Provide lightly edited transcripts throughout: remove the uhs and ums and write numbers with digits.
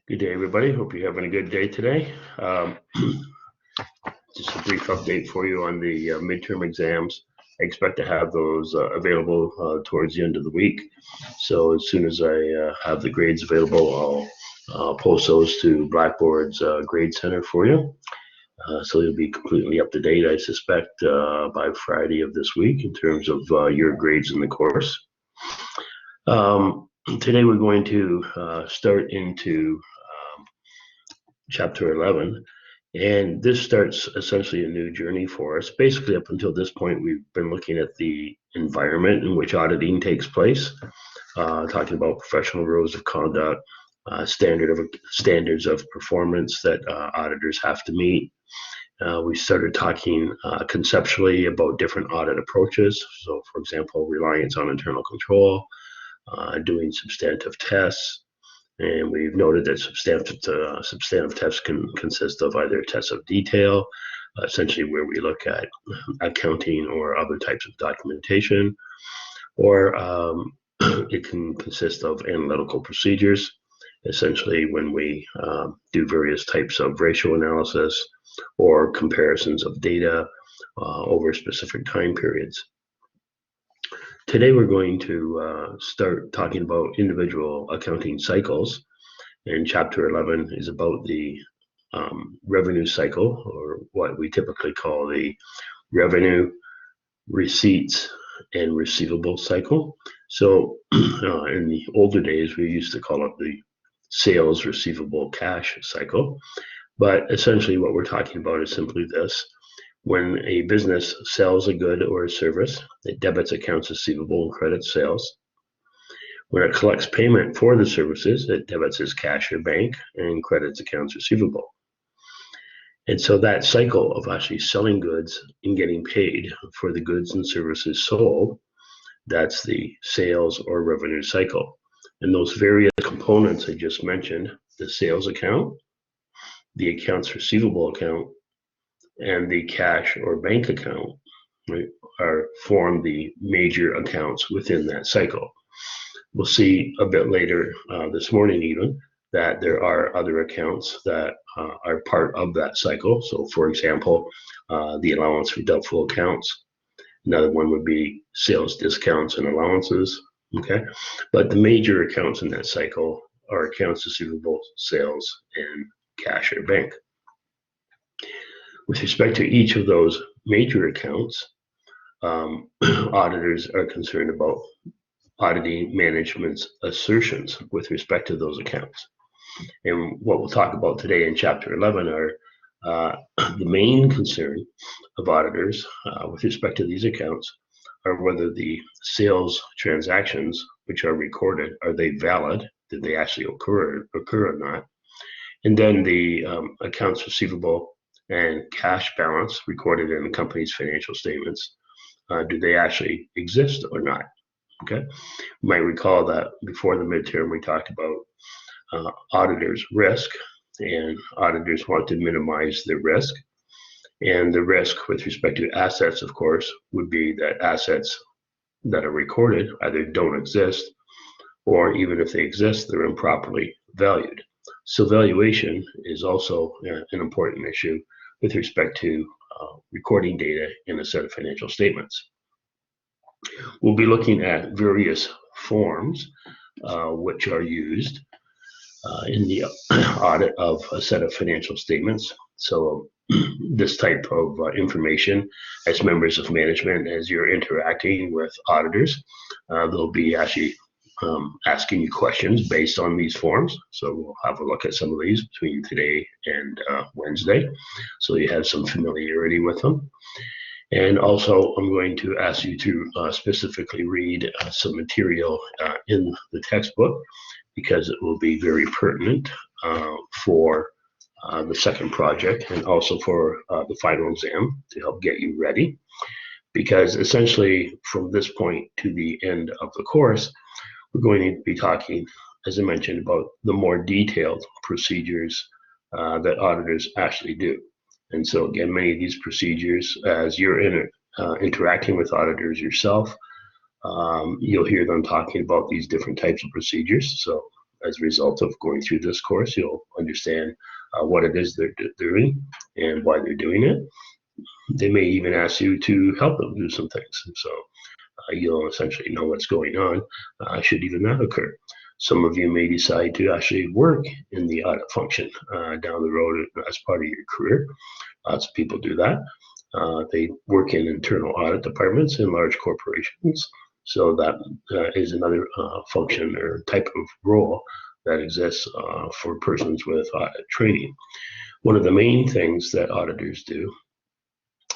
Good day, everybody. Hope you're having a good day today. Just a brief update for you on the midterm exams. I expect to have those available towards the end of the week. So as soon as I have the grades available, I'll post those to Blackboard's grade center for you. So you'll be completely up to date, I suspect, by Friday of this week in terms of your grades in the course. Today we're going to start into chapter 11, and this starts essentially a new journey for us. Basically, up until this point, we've been looking at the environment in which auditing takes place, talking about professional rules of conduct, standards of performance that auditors have to meet. We started talking conceptually about different audit approaches. So, for example, reliance on internal control, doing substantive tests, and we've noted that substantive tests can consist of either tests of detail, essentially where we look at accounting or other types of documentation, or it can consist of analytical procedures, essentially when we do various types of ratio analysis or comparisons of data over specific time periods. Today we're going to start talking about individual accounting cycles, and chapter 11 is about the revenue cycle, or what we typically call the revenue, receipts, and receivable cycle. So in the older days, we used to call it the sales, receivable, cash cycle. But essentially what we're talking about is simply this. When a business sells a good or a service, it debits accounts receivable and credits sales. When it collects payment for the services, it debits as cash or bank and credits accounts receivable. And so that cycle of actually selling goods and getting paid for the goods and services sold, that's the sales or revenue cycle. And those various components I just mentioned, the sales account, the accounts receivable account, and the cash or bank account, right, form the major accounts within that cycle. We'll see a bit later this morning even that there are other accounts that are part of that cycle. So for example, the allowance for doubtful accounts. Another one would be sales discounts and allowances, okay? But the major accounts in that cycle are accounts receivable, sales, and cash or bank. With respect to each of those major accounts, auditors are concerned about auditing management's assertions with respect to those accounts. And what we'll talk about today in chapter 11 are the main concern of auditors with respect to these accounts are whether the sales transactions which are recorded, are they valid? Did they actually occur or not? And then the accounts receivable and cash balance recorded in the company's financial statements, do they actually exist or not? Okay, you might recall that before the midterm we talked about auditors' risk, and auditors want to minimize the risk. And the risk with respect to assets, of course, would be that assets that are recorded either don't exist, or even if they exist, they're improperly valued. So valuation is also an important issue with respect to recording data in a set of financial statements. We'll be looking at various forms which are used in the audit of a set of financial statements. So this type of information, as members of management, as you're interacting with auditors, they'll be actually asking you questions based on these forms. So we'll have a look at some of these between today and Wednesday, so you have some familiarity with them. And also, I'm going to ask you to specifically read some material in the textbook, because it will be very pertinent for the second project and also for the final exam to help get you ready. Because essentially, from this point to the end of the course, we're going to be talking, as I mentioned, about the more detailed procedures that auditors actually do. And so again, many of these procedures, as you're interacting with auditors yourself, you'll hear them talking about these different types of procedures. So as a result of going through this course, you'll understand what it is they're doing and why they're doing it. They may even ask you to help them do some things. So you'll essentially know what's going on should even that occur. Some of you may decide to actually work in the audit function down the road as part of your career. Lots of people do that. They work in internal audit departments in large corporations. So that is another function or type of role that exists for persons with audit training. One of the main things that auditors do,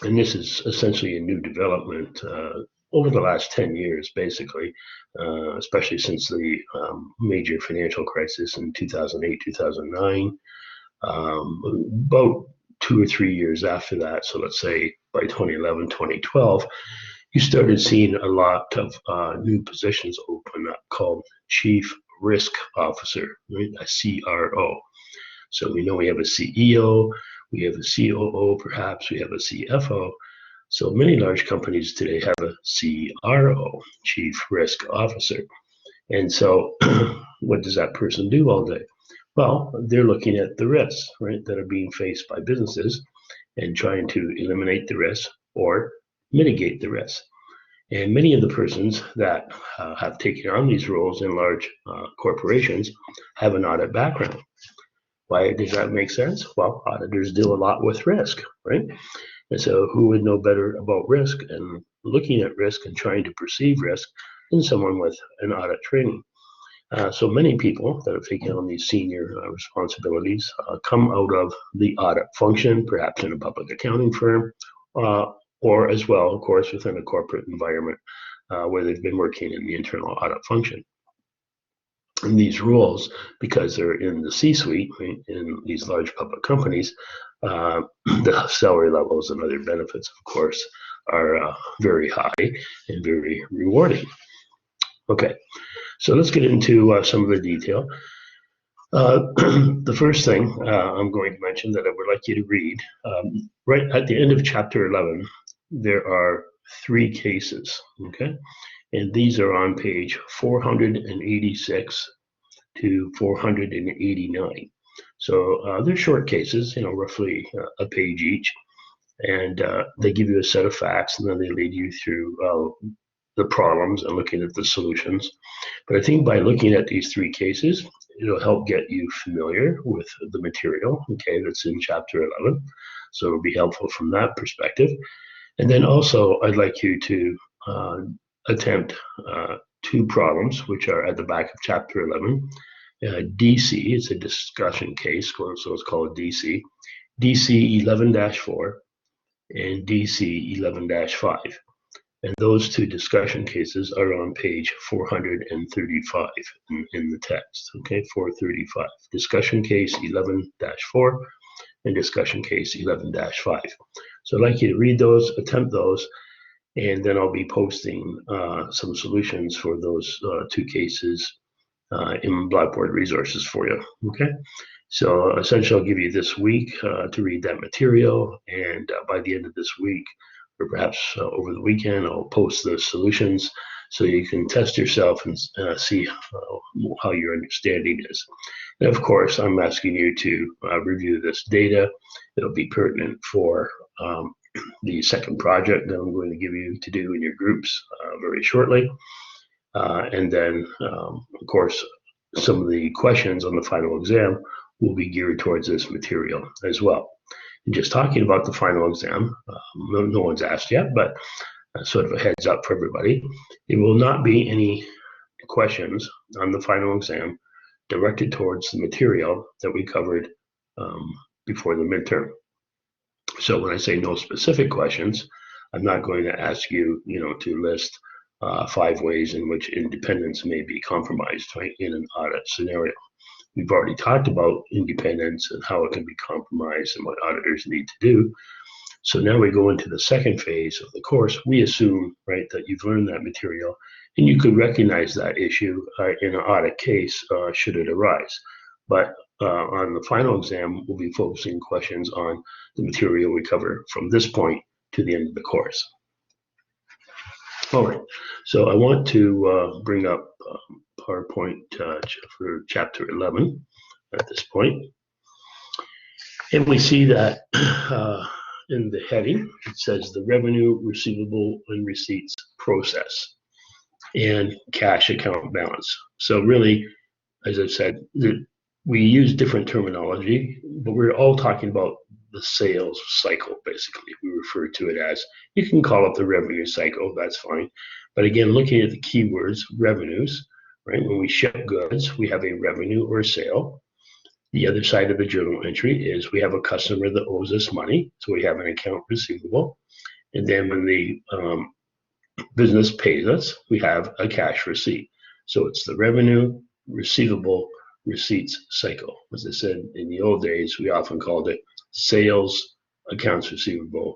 and this is essentially a new development over the last 10 years, basically, especially since the major financial crisis in 2008, 2009, about 2 or 3 years after that, so let's say by 2011, 2012, you started seeing a lot of new positions open up called Chief Risk Officer, right? A CRO. So we know we have a CEO, we have a COO, perhaps we have a CFO. So many large companies today have a CRO, Chief Risk Officer. And so what does that person do all day? Well, they're looking at the risks, right, that are being faced by businesses and trying to eliminate the risks or mitigate the risks. And many of the persons that have taken on these roles in large corporations have an audit background. Why does that make sense? Well, auditors deal a lot with risk, right? And so who would know better about risk and looking at risk and trying to perceive risk than someone with an audit training? So many people that have taken on these senior responsibilities come out of the audit function, perhaps in a public accounting firm, or as well, of course, within a corporate environment where they've been working in the internal audit function. And these roles, because they're in the C-suite, right, in these large public companies, the salary levels and other benefits, of course, are very high and very rewarding. Okay, so let's get into some of the detail. The first thing I'm going to mention that I would like you to read, right at the end of chapter 11, there are 3 cases, okay? And these are on page 486 to 489. So they're short cases, roughly a page each. And they give you a set of facts, and then they lead you through the problems and looking at the solutions. But I think by looking at these 3 cases, it'll help get you familiar with the material, okay, that's in chapter 11. So it'll be helpful from that perspective. And then also, I'd like you to attempt 2 problems, which are at the back of chapter 11. DC is a discussion case, so it's called DC. DC 11-4 and DC 11-5. And those 2 discussion cases are on page 435 in the text, okay, 435. Discussion case 11-4 and discussion case 11-5. So I'd like you to read those, attempt those, and then I'll be posting some solutions for those 2 cases in Blackboard resources for you, okay? So essentially I'll give you this week to read that material, and by the end of this week, or perhaps over the weekend, I'll post the solutions so you can test yourself and see how your understanding is. And of course, I'm asking you to review this data. It'll be pertinent for the second project that I'm going to give you to do in your groups very shortly. And then, of course, some of the questions on the final exam will be geared towards this material as well. And just talking about the final exam, no one's asked yet, but sort of a heads up for everybody. There will not be any questions on the final exam directed towards the material that we covered before the midterm. So when I say no specific questions, I'm not going to ask you, to list 5 ways in which independence may be compromised, right, in an audit scenario. We've already talked about independence and how it can be compromised and what auditors need to do. So now we go into the second phase of the course. We assume, right, that you've learned that material and you could recognize that issue in an audit case should it arise. But on the final exam, we'll be focusing questions on the material we cover from this point to the end of the course. All right, so I want to bring up PowerPoint for chapter 11 at this point. And we see that in the heading, it says the revenue, receivable, and receipts process and cash account balance. So really, as I've said, we use different terminology, but we're all talking about the sales cycle, basically. We refer to it as, you can call it the revenue cycle, that's fine. But again, looking at the keywords, revenues, right? When we ship goods, we have a revenue or sale. The other side of the journal entry is we have a customer that owes us money, so we have an account receivable. And then when the business pays us, we have a cash receipt. So it's the revenue, receivable, receipts cycle. As I said, in the old days, we often called it sales, accounts receivable,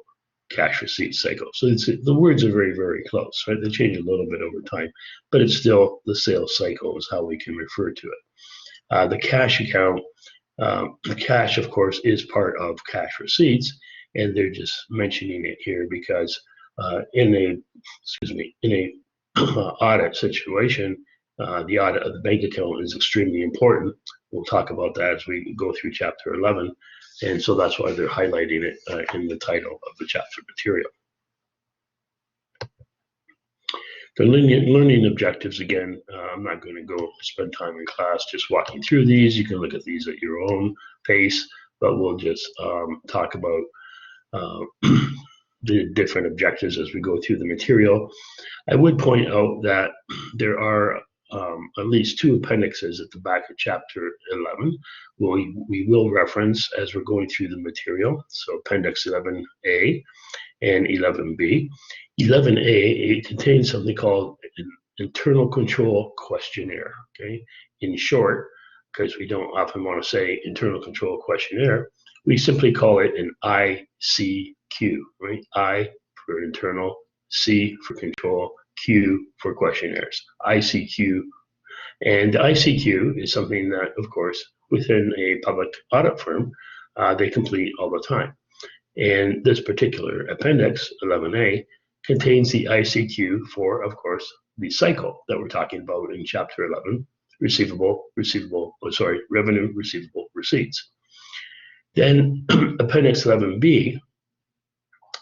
cash receipt cycle. So the words are very, very close, right? They change a little bit over time, but it's still the sales cycle is how we can refer to it. The cash account, the cash, of course, is part of cash receipts, and they're just mentioning it here because in a audit situation, the audit of the bank account is extremely important. We'll talk about that as we go through chapter 11. And so that's why they're highlighting it in the title of the chapter material. The learning objectives, again, I'm not going to go spend time in class just walking through these. You can look at these at your own pace, but we'll just talk about the different objectives as we go through the material. I would point out that there are at least 2 appendixes at the back of chapter 11. We will reference as we're going through the material. So appendix 11A and 11B. 11A, it contains something called an internal control questionnaire. Okay, in short, because we don't often want to say internal control questionnaire, we simply call it an ICQ, right? I for internal, C for control, Q for questionnaires, ICQ. And the ICQ is something that, of course, within a public audit firm, they complete all the time. And this particular appendix, 11A, contains the ICQ for, of course, the cycle that we're talking about in chapter 11, revenue, receivable, receipts. Then appendix 11B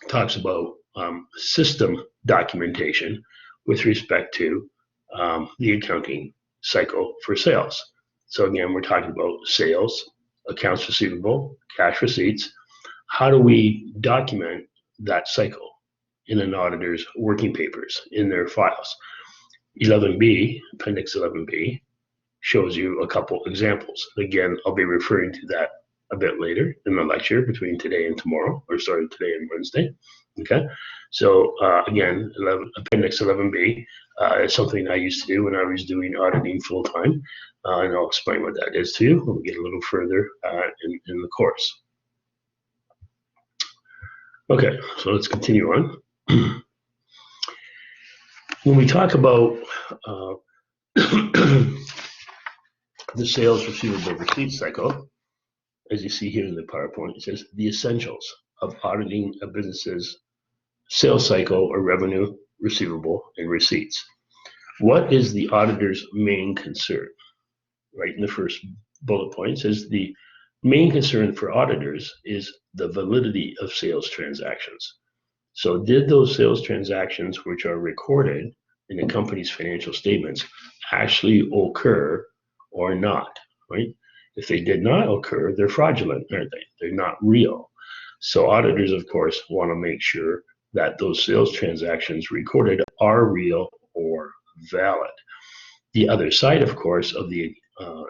talks about system documentation with respect to the accounting cycle for sales. So again, we're talking about sales, accounts receivable, cash receipts. How do we document that cycle in an auditor's working papers in their files? 11B, appendix 11B, shows you a couple examples. Again, I'll be referring to that a bit later in the lecture between today and tomorrow, or sorry, today and Wednesday. Okay, so again, appendix 11B is something I used to do when I was doing auditing full time, and I'll explain what that is to you when we get a little further in the course. Okay, so let's continue on. When we talk about the sales receivable receipt cycle, as you see here in the PowerPoint, it says the essentials of auditing a business's sales cycle or revenue, receivable, and receipts. What is the auditor's main concern? Right in the first bullet point, it says the main concern for auditors is the validity of sales transactions. So did those sales transactions which are recorded in the company's financial statements actually occur or not, right? If they did not occur, they're fraudulent, aren't they? They're not real. So auditors, of course, want to make sure that those sales transactions recorded are real or valid. The other side, of course, of the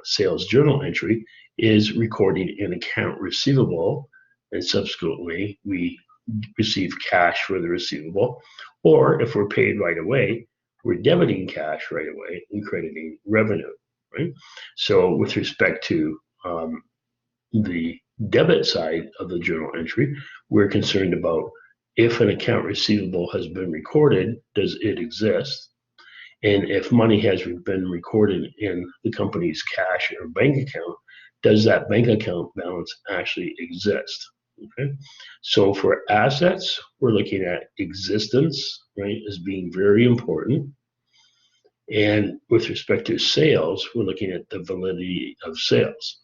sales journal entry is recording an account receivable, and subsequently we receive cash for the receivable, or if we're paid right away, we're debiting cash right away and crediting revenue, right? So with respect to the debit side of the journal entry, we're concerned about if an account receivable has been recorded, does it exist? And if money has been recorded in the company's cash or bank account, does that bank account balance actually exist? Okay, so for assets, we're looking at existence, right, as being very important. And with respect to sales, we're looking at the validity of sales.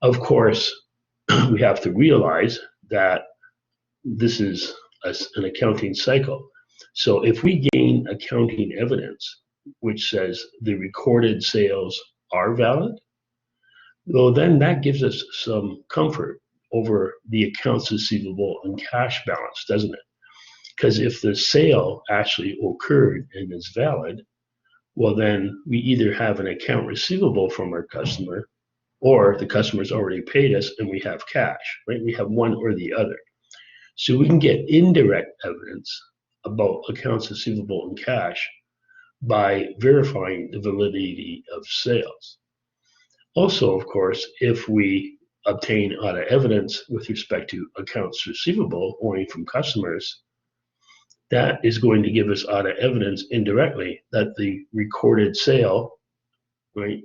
Of course, we have to realize that this is an accounting cycle. So if we gain accounting evidence which says the recorded sales are valid, well, then that gives us some comfort over the accounts receivable and cash balance, doesn't it? Because if the sale actually occurred and is valid, well, then we either have an account receivable from our customer or the customer's already paid us and we have cash, right? We have one or the other. So we can get indirect evidence about accounts receivable and cash by verifying the validity of sales. Also, of course, if we obtain audit evidence with respect to accounts receivable owing from customers, that is going to give us audit evidence indirectly that the recorded sale, right,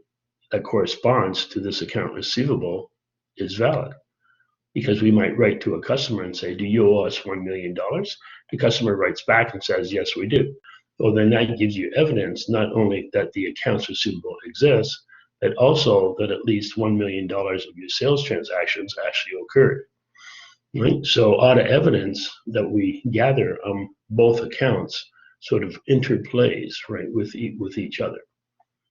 that corresponds to this account receivable is valid. Because we might write to a customer and say, do you owe us $1 million? The customer writes back and says, yes, we do. Well, then that gives you evidence not only that the accounts receivable exists, but also that at least $1 million of your sales transactions actually occurred. Right? So audit evidence that we gather on both accounts sort of interplays, right, with each other.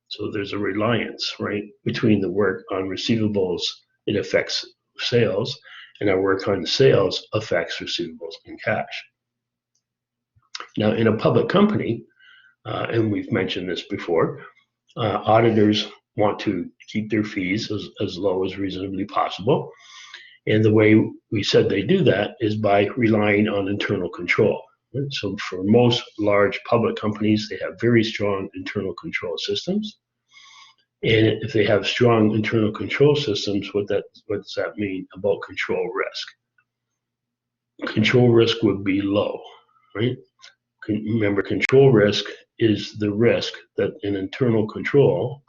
So there's a reliance, right, between the work on receivables, it affects sales, and our work on sales affects receivables and cash. Now, in a public company, and we've mentioned this before, auditors want to keep their fees as low as reasonably possible. And the way we said they do that is by relying on internal control. Right? So for most large public companies, they have very strong internal control systems. And if they have strong internal control systems, what does that mean about control risk? Control risk would be low, right? Remember, control risk is the risk that an internal control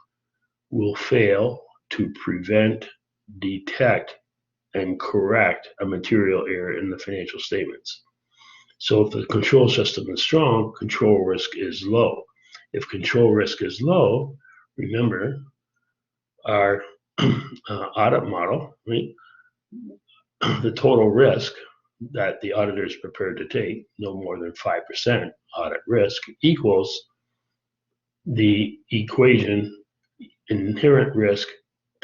will fail to prevent, detect, and correct a material error in the financial statements. So if the control system is strong, control risk is low. If control risk is low, remember our audit model, right? The total risk that the auditor is prepared to take, no more than 5% audit risk, equals the equation inherent risk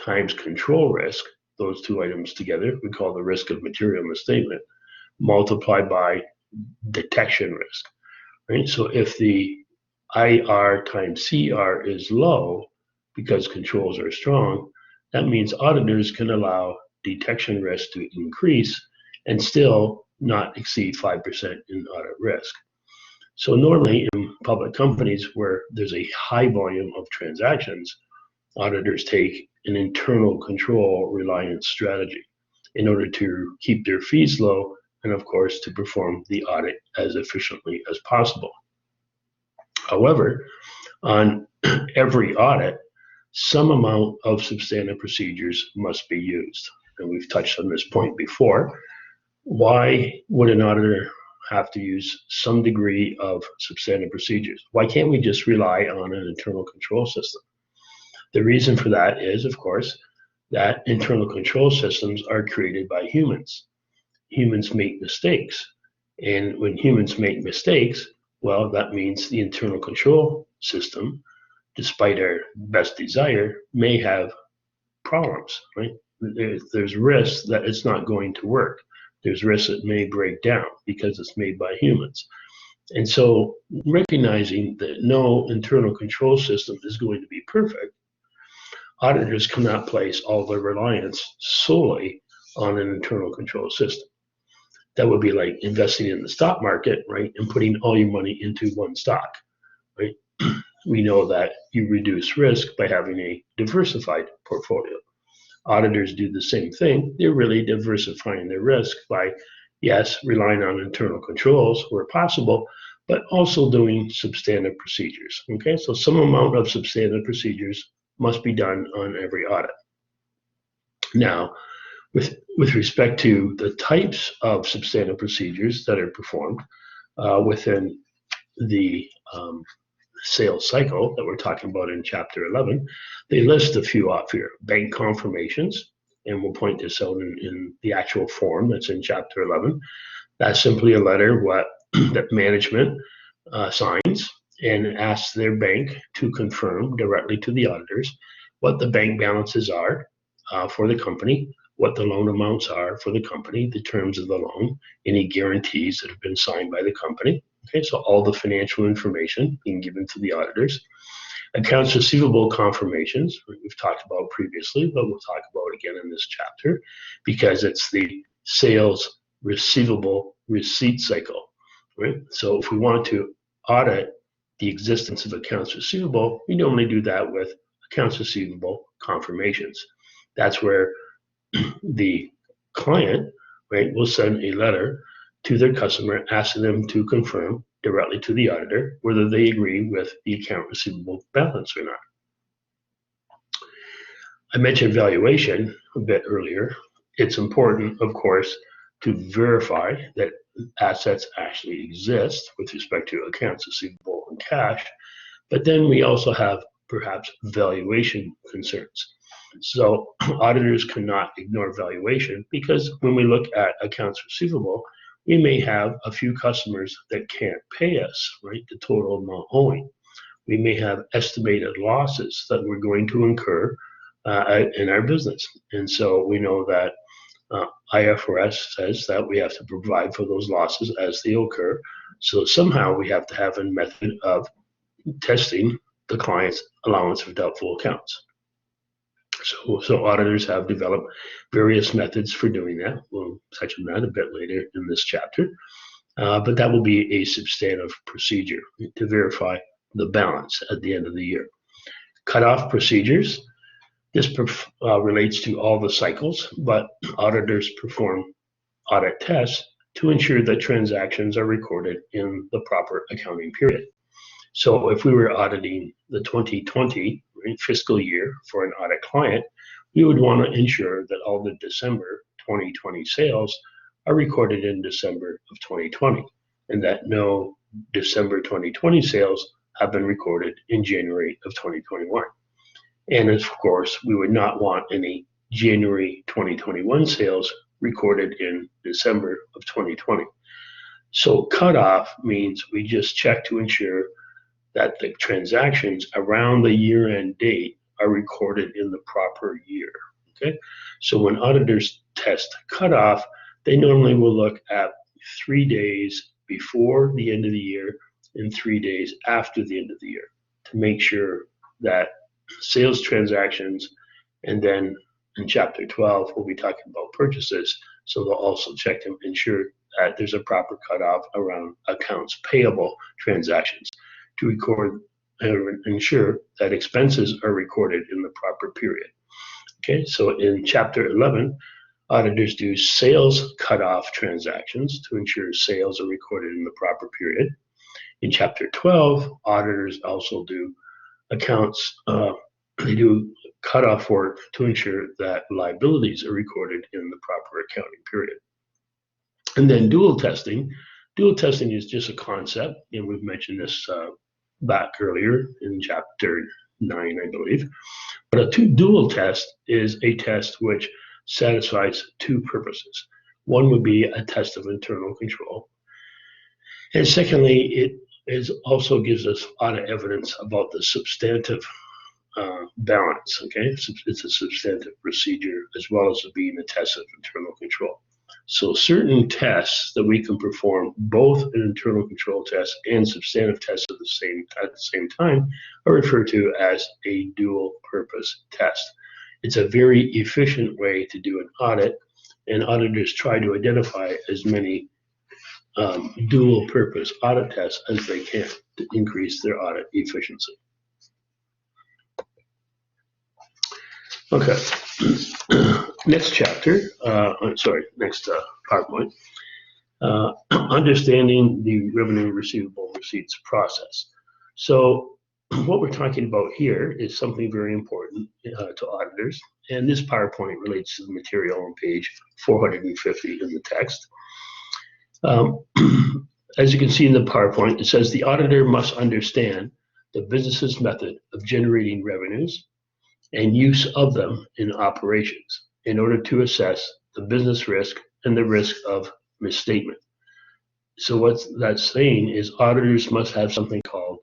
times control risk, those two items together, we call the risk of material misstatement, multiplied by detection risk, right? So if the IR times CR is low because controls are strong, that means auditors can allow detection risk to increase and still not exceed 5% in audit risk. So normally in public companies where there's a high volume of transactions, auditors take an internal control reliance strategy in order to keep their fees low and, of course, to perform the audit as efficiently as possible. However, on every audit, some amount of substantive procedures must be used. And we've touched on this point before. Why would an auditor have to use some degree of substantive procedures? Why can't we just rely on an internal control system? The reason for that is, of course, that internal control systems are created by humans. Humans make mistakes. And when humans make mistakes, well, that means the internal control system, despite our best desire, may have problems, right? There's risks that it's not going to work. There's risks that may break down because it's made by humans. And so recognizing that no internal control system is going to be perfect, auditors cannot place all their reliance solely on an internal control system. That would be like investing in the stock market, right, and putting all your money into one stock, right? We know that you reduce risk by having a diversified portfolio. Auditors do the same thing. They're really diversifying their risk by, yes, relying on internal controls where possible, but also doing substantive procedures, okay? So some amount of substantive procedures must be done on every audit. Now, with respect to the types of substantive procedures that are performed within the sales cycle that we're talking about in Chapter 11, they list a few off here. Bank confirmations, and we'll point this out in the actual form that's in Chapter 11. That's simply a letter that management signs and asks their bank to confirm directly to the auditors what the bank balances are for the company, what the loan amounts are for the company, the terms of the loan, any guarantees that have been signed by the company. Okay, so all the financial information being given to the auditors. Accounts receivable confirmations, we've talked about previously, but we'll talk about again in this chapter because it's the sales receivable receipt cycle, right? So if we want to audit the existence of accounts receivable, we normally do that with accounts receivable confirmations. That's where the client, right, will send a letter to their customer asking them to confirm directly to the auditor whether they agree with the account receivable balance or not. I mentioned valuation a bit earlier. It's important, of course, to verify that assets actually exist with respect to accounts receivable and cash, but then we also have perhaps valuation concerns. So auditors cannot ignore valuation because when we look at accounts receivable, we may have a few customers that can't pay us, right, the total amount owing. We may have estimated losses that we're going to incur in our business. And so we know that IFRS says that we have to provide for those losses as they occur. So somehow we have to have a method of testing the client's allowance for doubtful accounts. So auditors have developed various methods for doing that. We'll touch on that a bit later in this chapter. But that will be a substantive procedure to verify the balance at the end of the year. Cutoff procedures. This relates to all the cycles, but auditors perform audit tests to ensure that transactions are recorded in the proper accounting period. So if we were auditing the 2020 fiscal year for an audit client, we would want to ensure that all the December 2020 sales are recorded in December of 2020, and that no December 2020 sales have been recorded in January of 2021. And of course, we would not want any January 2021 sales recorded in December of 2020. So cutoff means we just check to ensure that the transactions around the year-end date are recorded in the proper year, okay? So when auditors test cutoff, they normally will look at 3 days before the end of the year and 3 days after the end of the year to make sure that sales transactions, and then in Chapter 12, we'll be talking about purchases, so they'll also check to ensure that there's a proper cutoff around accounts payable transactions to record and ensure that expenses are recorded in the proper period. Okay, so in Chapter 11, auditors do sales cutoff transactions to ensure sales are recorded in the proper period. In Chapter 12, auditors also do accounts, they do cutoff work to ensure that liabilities are recorded in the proper accounting period. And then dual testing. Dual testing is just a concept, and we've mentioned this back earlier in Chapter 9, I believe. But a dual test is a test which satisfies two purposes. One would be a test of internal control. And secondly, it also gives us audit evidence about the substantive balance, okay? It's a substantive procedure as well as being a test of internal control. So certain tests that we can perform, both an internal control test and substantive tests at the same time, are referred to as a dual purpose test. It's a very efficient way to do an audit, and auditors try to identify as many dual purpose audit tests as they can to increase their audit efficiency. Okay, next chapter, next PowerPoint. Understanding the revenue receivable receipts process. So what we're talking about here is something very important to auditors, and this PowerPoint relates to the material on page 450 in the text. As you can see in the PowerPoint, it says the auditor must understand the business's method of generating revenues and use of them in operations in order to assess the business risk and the risk of misstatement. So what that's saying is auditors must have something called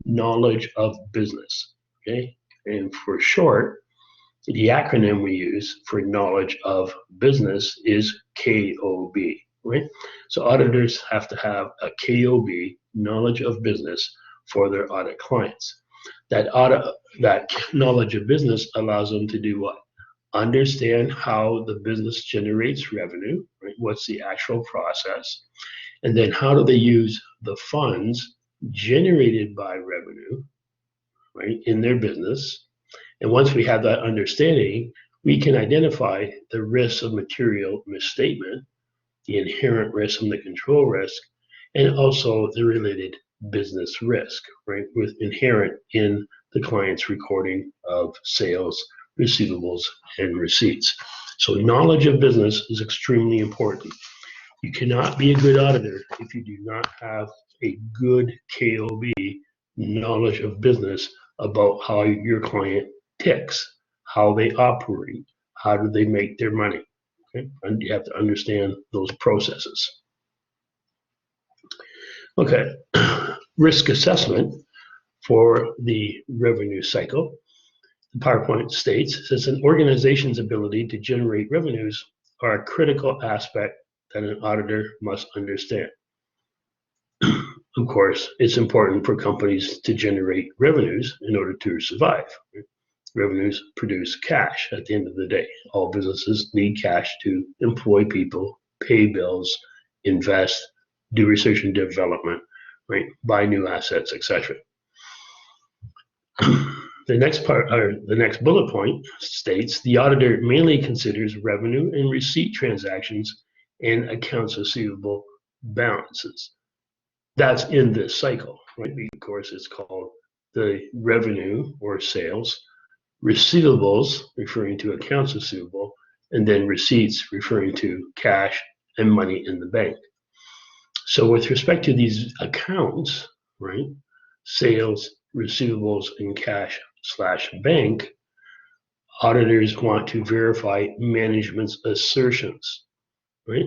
knowledge of business, okay? And for short, the acronym we use for knowledge of business is KOB, right? So auditors have to have a KOB, knowledge of business, for their audit clients. That knowledge of business allows them to do what? Understand how the business generates revenue, right? What's the actual process? And then how do they use the funds generated by revenue, right, in their business? And once we have that understanding, we can identify the risks of material misstatement, the inherent risk and the control risk, and also the related business risk, right, with inherent in the client's recording of sales, receivables, and receipts. So knowledge of business is extremely important. You cannot be a good auditor if you do not have a good KOB, knowledge of business, about how your client ticks, how they operate, how do they make their money. Okay? And you have to understand those processes. Okay, risk assessment for the revenue cycle. The PowerPoint states, says an organization's ability to generate revenues are a critical aspect that an auditor must understand. Of course, it's important for companies to generate revenues in order to survive. Revenues produce cash at the end of the day. All businesses need cash to employ people, pay bills, invest, do research and development, right? Buy new assets, etc. The next bullet point states the auditor mainly considers revenue and receipt transactions and accounts receivable balances. That's in this cycle, right? Of course, it's called the revenue or sales, receivables referring to accounts receivable, and then receipts referring to cash and money in the bank. So with respect to these accounts, right, sales, receivables, and cash/bank, auditors want to verify management's assertions, right?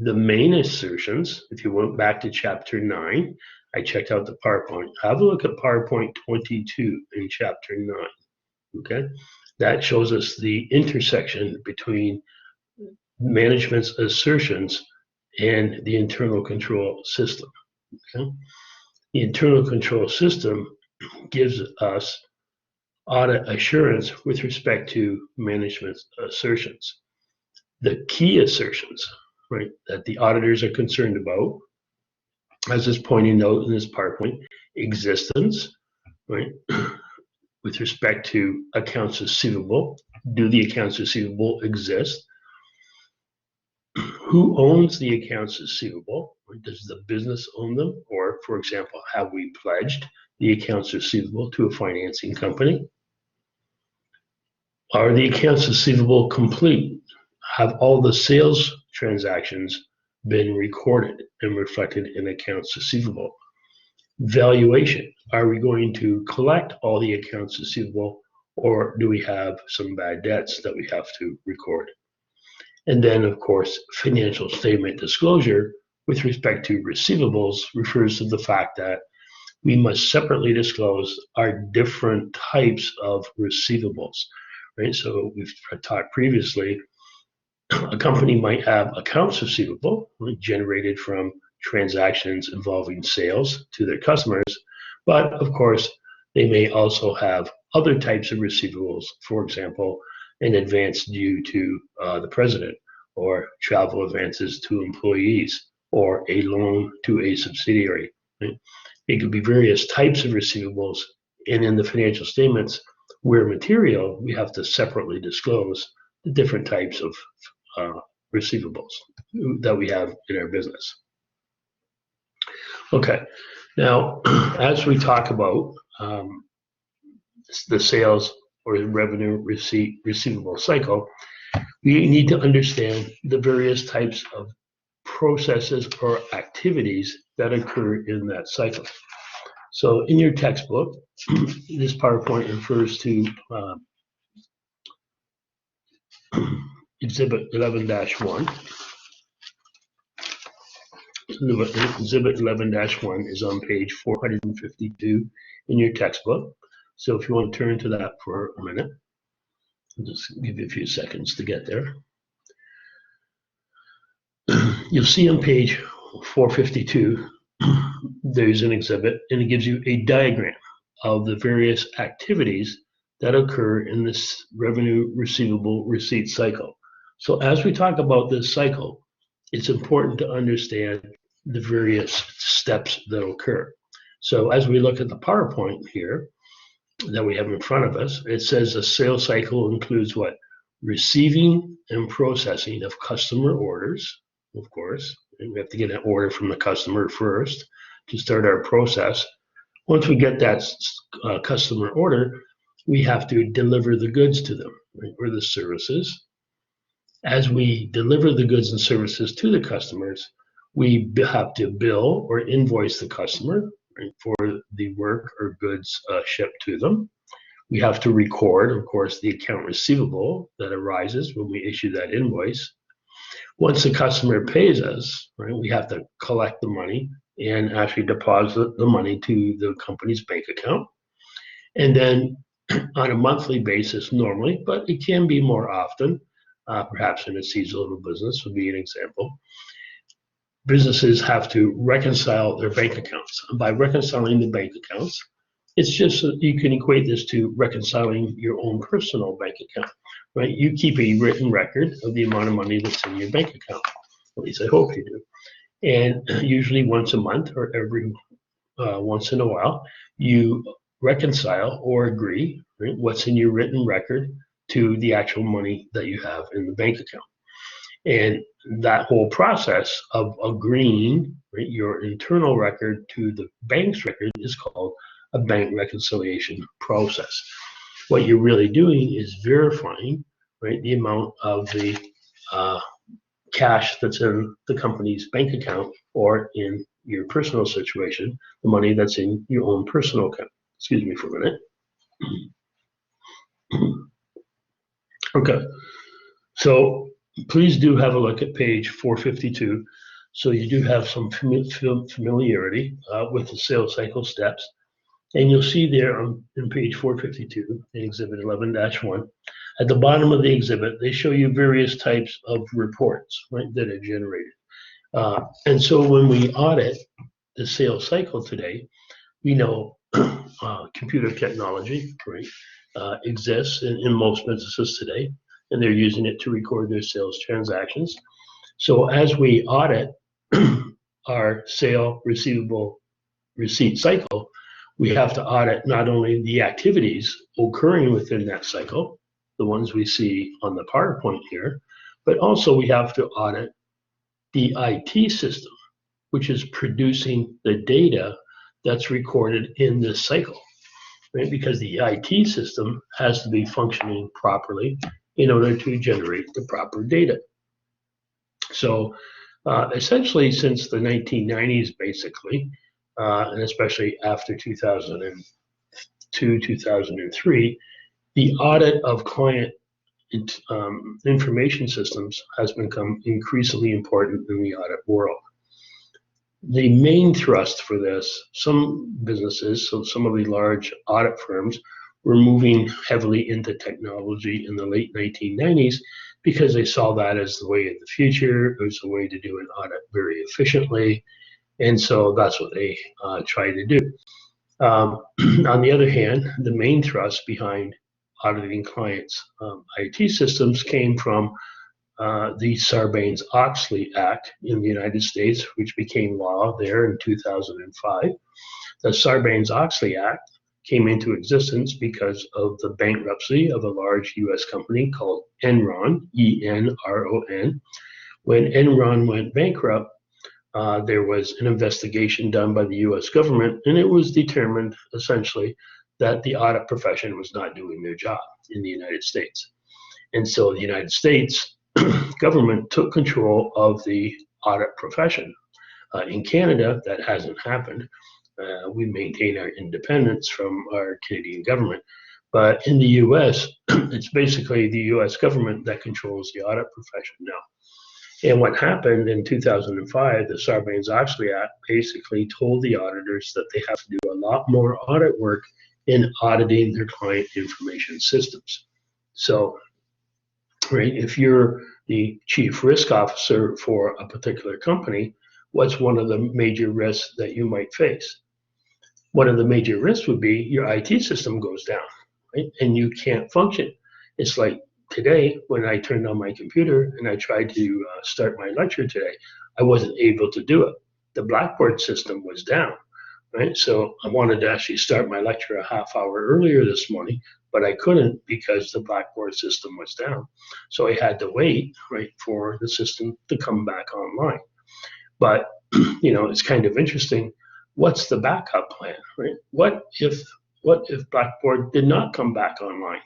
The main assertions, if you went back to chapter 9, I checked out the PowerPoint. Have a look at PowerPoint 22 in chapter 9, okay? That shows us the intersection between management's assertions and the internal control system, okay? The internal control system gives us audit assurance with respect to management's assertions. The key assertions, right, that the auditors are concerned about, as is pointing out in this PowerPoint, existence, right, with respect to accounts receivable. Do the accounts receivable exist? Who owns the accounts receivable? Does the business own them? Or, for example, have we pledged the accounts receivable to a financing company? Are the accounts receivable complete? Have all the sales transactions been recorded and reflected in accounts receivable? Valuation. Are we going to collect all the accounts receivable, or do we have some bad debts that we have to record? And then, of course, financial statement disclosure with respect to receivables refers to the fact that we must separately disclose our different types of receivables, right? So we've talked previously, a company might have accounts receivable, right, generated from transactions involving sales to their customers, but of course, they may also have other types of receivables, for example, an advance due to the president, or travel advances to employees, or a loan to a subsidiary. Right? It could be various types of receivables, and in the financial statements, where material, we have to separately disclose the different types of receivables that we have in our business. Okay, now as we talk about the sales or revenue receivable cycle, we need to understand the various types of processes or activities that occur in that cycle. So in your textbook, this PowerPoint refers to Exhibit 11-1. Exhibit 11-1 is on page 452 in your textbook. So if you want to turn to that for a minute, I'll just give you a few seconds to get there. You'll see on page 452, there's an exhibit, and it gives you a diagram of the various activities that occur in this revenue receivable receipt cycle. So as we talk about this cycle, it's important to understand the various steps that occur. So as we look at the PowerPoint here that we have in front of us, it says a sales cycle includes what? Receiving and processing of customer orders, of course. And we have to get an order from the customer first to start our process. Once we get that customer order, we have to deliver the goods to them, right, or the services. As we deliver the goods and services to the customers, we have to bill or invoice the customer, right, for the work or goods shipped to them. We have to record, of course, the account receivable that arises when we issue that invoice. Once the customer pays us, right, we have to collect the money and actually deposit the money to the company's bank account. And then on a monthly basis normally, but it can be more often, perhaps in a seasonal business would be an example, businesses have to reconcile their bank accounts. And by reconciling the bank accounts, it's just, you can equate this to reconciling your own personal bank account, right? You keep a written record of the amount of money that's in your bank account. At least I hope you do. And usually once a month or every once in a while, you reconcile or agree, right, what's in your written record to the actual money that you have in the bank account. And that whole process of agreeing, right, your internal record to the bank's record is called a bank reconciliation process. What you're really doing is verifying, right, the amount of the cash that's in the company's bank account, or in your personal situation, the money that's in your own personal account. Excuse me for a minute. Okay, so please do have a look at page 452. So you do have some familiarity with the sales cycle steps. And you'll see there on page 452 in Exhibit 11-1, at the bottom of the exhibit, they show you various types of reports, right, that are generated. And so when we audit the sales cycle today, we know computer technology, right, exists in most businesses today, and they're using it to record their sales transactions. So as we audit our sale receivable receipt cycle, we have to audit not only the activities occurring within that cycle, the ones we see on the PowerPoint here, but also we have to audit the IT system, which is producing the data that's recorded in this cycle, right? Because the IT system has to be functioning properly in order to generate the proper data. So essentially since the 1990s, basically, and especially after 2002, 2003, the audit of client information systems has become increasingly important in the audit world. The main thrust for this, some businesses, so some of the large audit firms, were moving heavily into technology in the late 1990s because they saw that as the way of the future. It was a way to do an audit very efficiently. And so that's what they try to do. On the other hand, the main thrust behind auditing clients' IT systems came from the Sarbanes-Oxley Act in the United States, which became law there in 2005. The Sarbanes-Oxley Act came into existence because of the bankruptcy of a large U.S. company called Enron, E-N-R-O-N. When Enron went bankrupt, there was an investigation done by the U.S. government, and it was determined essentially that the audit profession was not doing their job in the United States. And so the United States government took control of the audit profession. In Canada, that hasn't happened. We maintain our independence from our Canadian government. But in the US, it's basically the US government that controls the audit profession now. And what happened in 2005, the Sarbanes-Oxley Act basically told the auditors that they have to do a lot more audit work in auditing their client information systems. So, right, if you're the chief risk officer for a particular company, what's one of the major risks that you might face? One of the major risks would be your IT system goes down, right? And you can't function. It's like today when I turned on my computer and I tried to start my lecture today, I wasn't able to do it. The Blackboard system was down, right? So I wanted to actually start my lecture a half hour earlier this morning, but I couldn't because the Blackboard system was down. So I had to wait, right, for the system to come back online. But it's kind of interesting. What's the backup plan, right? What if Blackboard did not come back online?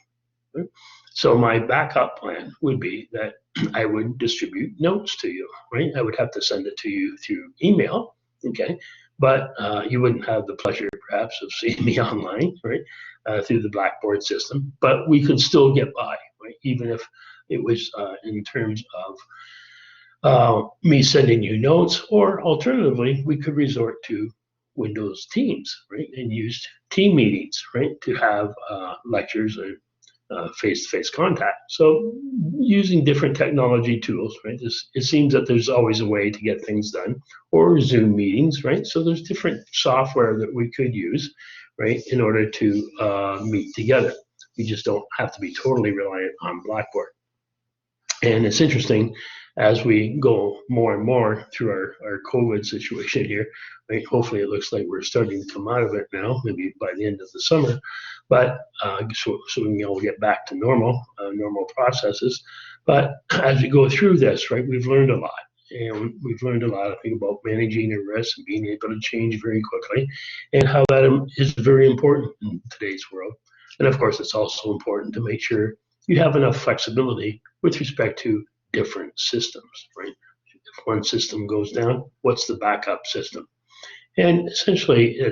Right? So my backup plan would be that I would distribute notes to you, right? I would have to send it to you through email, okay? But you wouldn't have the pleasure, perhaps, of seeing me online, right, through the Blackboard system. But we could still get by, right? Even if it was in terms of me sending you notes, or alternatively, we could resort to Windows Teams, right, and use team meetings, right, to have lectures and face-to-face contact. So using different technology tools, right, it seems that there's always a way to get things done, or Zoom meetings, right? So there's different software that we could use, right, in order to meet together. We just don't have to be totally reliant on Blackboard. And it's interesting, as we go more and more through our COVID situation here, right, hopefully it looks like we're starting to come out of it now, maybe by the end of the summer, but so we can all get back to normal processes. But as we go through this, right, we've learned a lot. And we've learned a lot, I think, about managing your risk and being able to change very quickly, and how that is very important in today's world. And of course, it's also important to make sure you have enough flexibility with respect to different systems, right? If one system goes down, what's the backup system? And essentially,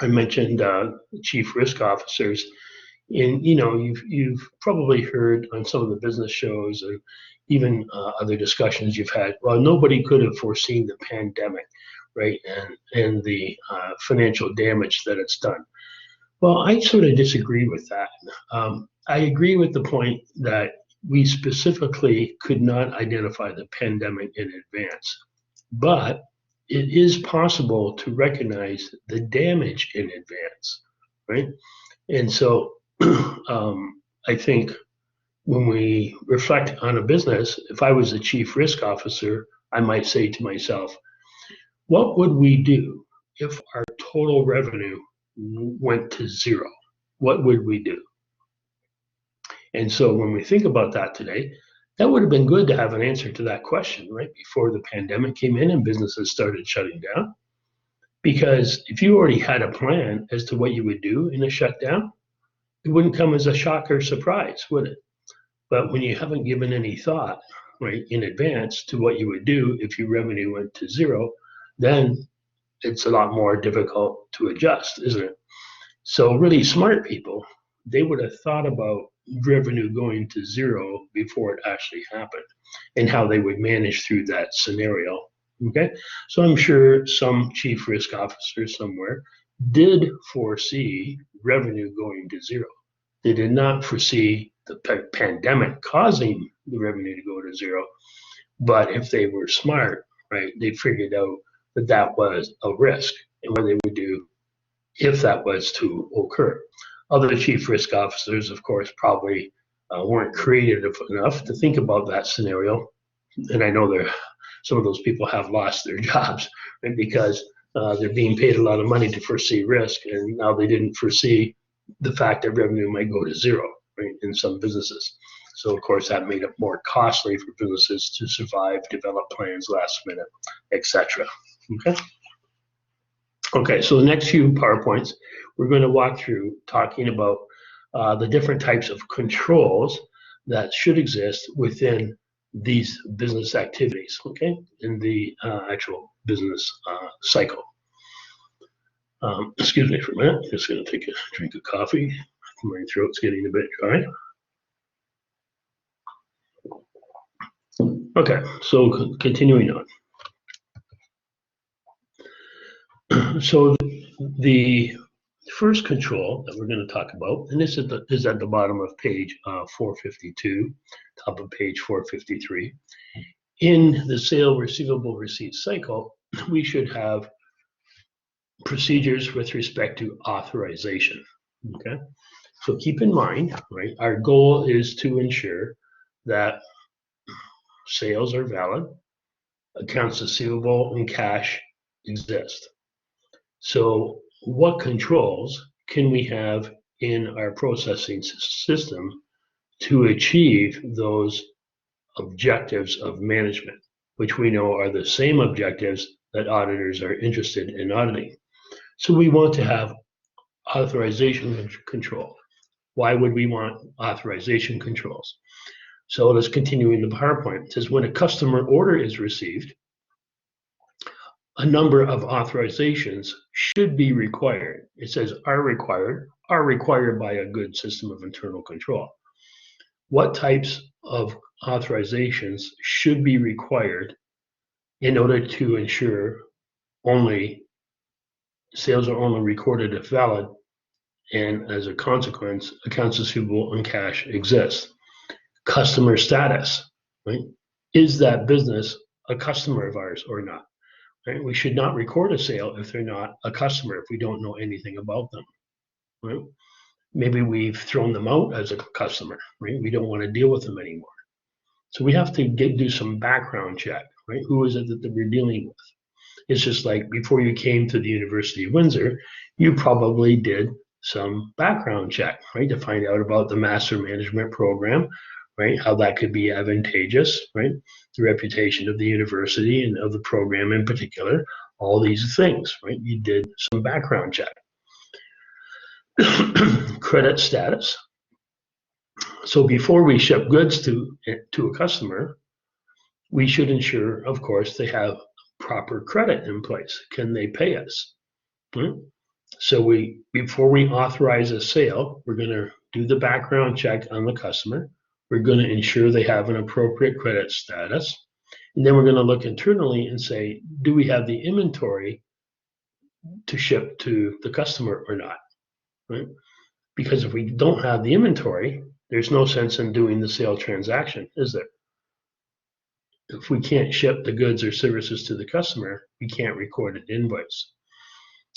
I mentioned chief risk officers, and you've probably heard on some of the business shows and even other discussions you've had. Well, nobody could have foreseen the pandemic, right, and the financial damage that it's done. Well, I sort of disagree with that. I agree with the point that we specifically could not identify the pandemic in advance, but it is possible to recognize the damage in advance, right? And so I think when we reflect on a business, if I was the chief risk officer, I might say to myself, what would we do if our total revenue went to zero? What would we do? And so when we think about that today, that would have been good to have an answer to that question, right, before the pandemic came in and businesses started shutting down. Because if you already had a plan as to what you would do in a shutdown, it wouldn't come as a shock or surprise, would it? But when you haven't given any thought, right, in advance to what you would do if your revenue went to zero, then it's a lot more difficult to adjust, isn't it? So really smart people, they would have thought about revenue going to zero before it actually happened and how they would manage through that scenario. Okay, so I'm sure some chief risk officer somewhere did foresee revenue going to zero. They did not foresee the pandemic causing the revenue to go to zero, but if they were smart, right, they figured out that that was a risk and what they would do if that was to occur. Other chief risk officers, of course, probably weren't creative enough to think about that scenario. And I know some of those people have lost their jobs, right, because they're being paid a lot of money to foresee risk, and now they didn't foresee the fact that revenue might go to zero, right, in some businesses. So of course that made it more costly for businesses to survive, develop plans last minute, etc. Okay. Okay, so the next few PowerPoints, we're going to walk through talking about the different types of controls that should exist within these business activities, okay, in the actual business cycle. Excuse me for a minute. Just going to take a drink of coffee. My throat's getting a bit dry. Okay, so continuing on. So the first control that we're going to talk about, and this is at the bottom of page 452, top of page 453. In the sale receivable receipt cycle, we should have procedures with respect to authorization. Okay, so keep in mind, right, our goal is to ensure that sales are valid, accounts receivable and cash exist. So what controls can we have in our processing system to achieve those objectives of management, which we know are the same objectives that auditors are interested in auditing? So we want to have authorization control. Why would we want authorization controls? So let's continue in the PowerPoint. It says when a customer order is received, a number of authorizations should be required. It says are required by a good system of internal control. What types of authorizations should be required in order to ensure only sales are only recorded if valid, and as a consequence, accounts receivable and cash exist? Customer status, right? Is that business a customer of ours or not? Right? We should not record a sale if they're not a customer, if we don't know anything about them. Right? Maybe we've thrown them out as a customer, right? We don't want to deal with them anymore. So we have to do some background check, right? Who is it that we're dealing with? It's just like before you came to the University of Windsor, you probably did some background check, right? To find out about the Master Management Program, right? How that could be advantageous, right? The reputation of the university and of the program in particular, all these things, right? You did some background check. Credit status. So before we ship goods to a customer, we should ensure, of course, they have proper credit in place. Can they pay us? Right? So before we authorize a sale, we're going to do the background check on the customer. We're going to ensure they have an appropriate credit status. And then we're going to look internally and say, do we have the inventory to ship to the customer or not? Right? Because if we don't have the inventory, there's no sense in doing the sale transaction, is there? If we can't ship the goods or services to the customer, we can't record an invoice.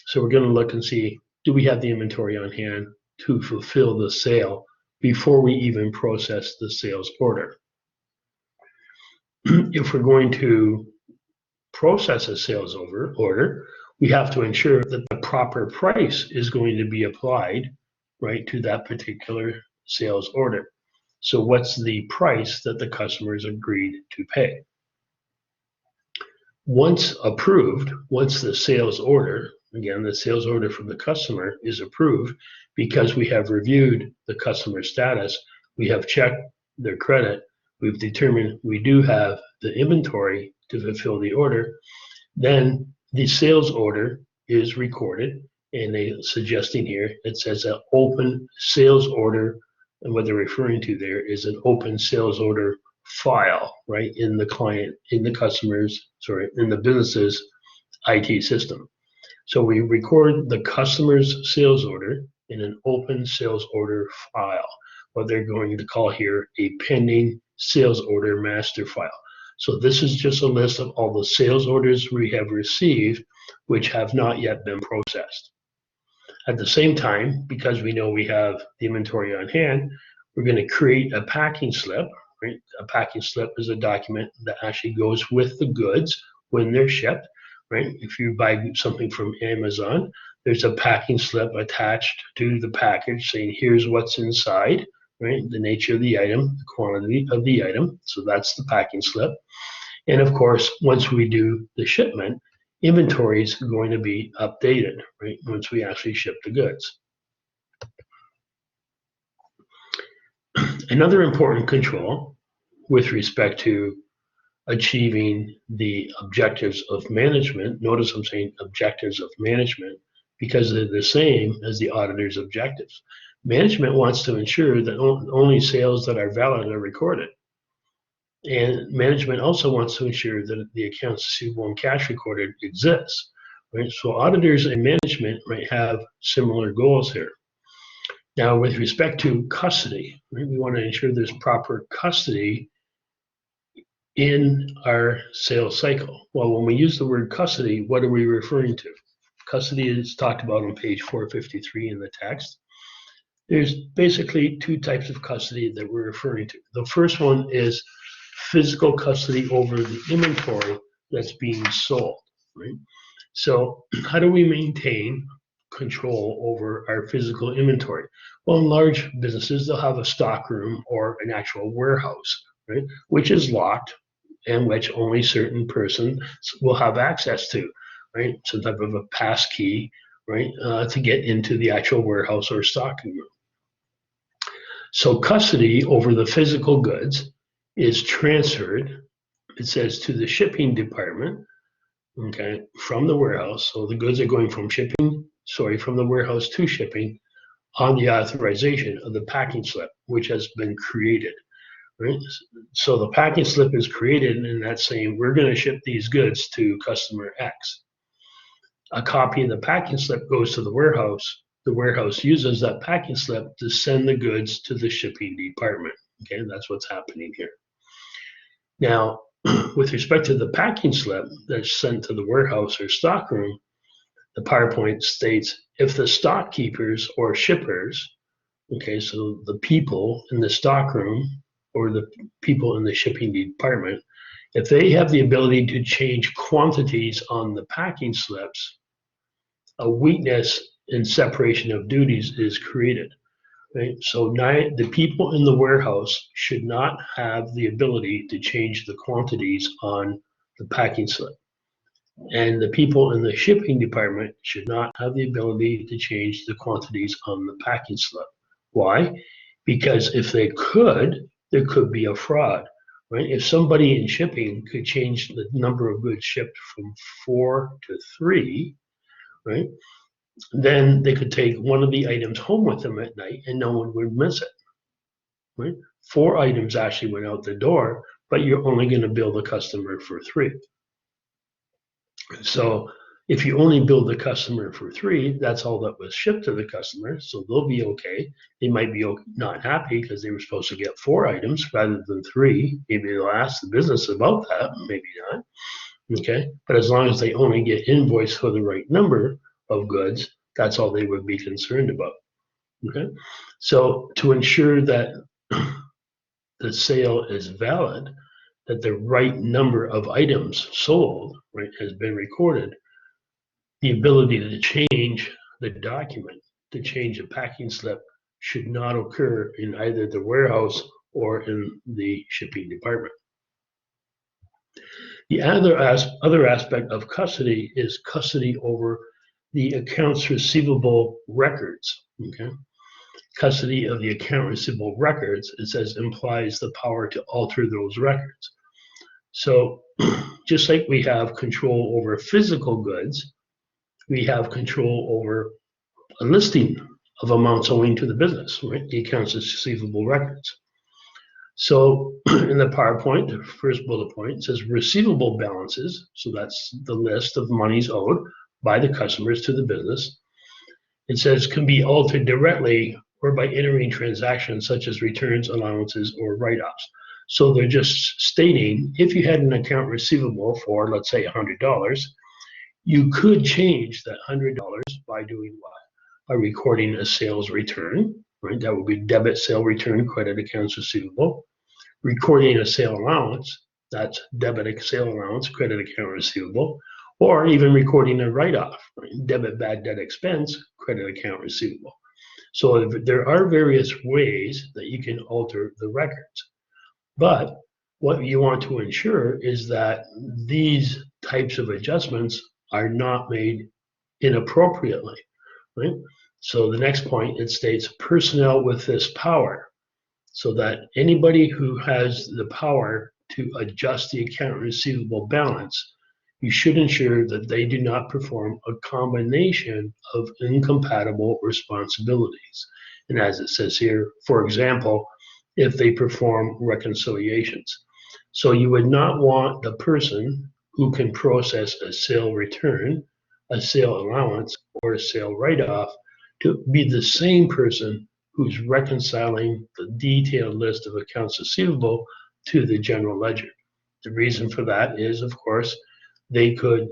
So we're going to look and see, do we have the inventory on hand to fulfill the sale before we even process the sales order? If we're going to process a sales order, we have to ensure that the proper price is going to be applied, right, to that particular sales order. So what's the price that the customers agreed to pay? Once approved, once the sales order, again, the sales order from the customer is approved, because we have reviewed the customer status, we have checked their credit, we've determined we do have the inventory to fulfill the order, then the sales order is recorded, and they suggesting here, it says an open sales order, and what they're referring to there is an open sales order file, right, in the client, in the in the business's IT system. So we record the customer's sales order in an open sales order file, what they're going to call here a pending sales order master file. So this is just a list of all the sales orders we have received which have not yet been processed. At the same time, because we know we have the inventory on hand, we're going to create a packing slip. Right? A packing slip is a document that actually goes with the goods when they're shipped. Right? If you buy something from Amazon, there's a packing slip attached to the package saying here's what's inside, right? The nature of the item, the quantity of the item. So that's the packing slip. And of course, once we do the shipment, inventory is going to be updated, right? Once we actually ship the goods. Another important control with respect to achieving the objectives of management, notice I'm saying objectives of management, because they're the same as the auditor's objectives. Management wants to ensure that only sales that are valid are recorded. And management also wants to ensure that the accounts receivable and cash recorded exists. Right? So auditors and management might have similar goals here. Now, with respect to custody, right, we want to ensure there's proper custody in our sales cycle. Well, when we use the word custody, what are we referring to? Custody is talked about on page 453 in the text. There's basically two types of custody that we're referring to. The first one is physical custody over the inventory that's being sold, right? So how do we maintain control over our physical inventory? Well, in large businesses, they'll have a stock room or an actual warehouse, right, which is locked and which only certain persons will have access to, right? Some type of a pass key, right, to get into the actual warehouse or stocking room. So custody over the physical goods is transferred, it says, to the shipping department, okay, from the warehouse. So the goods are going from from the warehouse to shipping on the authorization of the packing slip, which has been created, right? So the packing slip is created, and that's saying we're going to ship these goods to customer X. A copy of the packing slip goes to the warehouse. The warehouse uses that packing slip to send the goods to the shipping department. Okay, that's what's happening here. Now, with respect to the packing slip that's sent to the warehouse or stockroom, the PowerPoint states if the stock keepers or shippers, okay, so the people in the stockroom or the people in the shipping department, if they have the ability to change quantities on the packing slips, a weakness in separation of duties is created. Right? So the people in the warehouse should not have the ability to change the quantities on the packing slip. And the people in the shipping department should not have the ability to change the quantities on the packing slip. Why? Because if they could, there could be a fraud. Right? If somebody in shipping could change the number of goods shipped from 4 to 3, right? Then they could take one of the items home with them at night and no one would miss it. Right? 4 items actually went out the door, but you're only going to bill the customer for 3. So if you only bill the customer for 3, that's all that was shipped to the customer, so they'll be okay. They might be not happy because they were supposed to get 4 items rather than 3. Maybe they'll ask the business about that, maybe not. Okay, but as long as they only get invoiced for the right number of goods, that's all they would be concerned about. Okay, so to ensure that the sale is valid, that the right number of items sold, right, has been recorded, the ability to change the document, to change a packing slip, should not occur in either the warehouse or in the shipping department. The other aspect of custody is custody over the accounts receivable records. Okay, custody of the account receivable records, it says, implies the power to alter those records. So just like we have control over physical goods, we have control over a listing of amounts owing to the business, right? The accounts receivable records. So in the PowerPoint, the first bullet point says receivable balances. So that's the list of monies owed by the customers to the business. It says can be altered directly or by entering transactions such as returns, allowances, or write-offs. So they're just stating if you had an account receivable for, let's say, $100, you could change that $100 by doing what? By recording a sales return, right? That would be debit sale return, credit accounts receivable. Recording a sale allowance, that's debit sale allowance, credit account receivable, or even recording a write-off, right? Debit bad debt expense, credit account receivable. So there are various ways that you can alter the records. But what you want to ensure is that these types of adjustments are not made inappropriately, right? So the next point, it states personnel with this power. So that anybody who has the power to adjust the account receivable balance you should ensure that they do not perform a combination of incompatible responsibilities. And as it says here, for example, if they perform reconciliations. So you would not want the person who can process a sale return, a sale allowance, or a sale write-off to be the same person who's reconciling the detailed list of accounts receivable to the general ledger. The reason for that is, of course, they could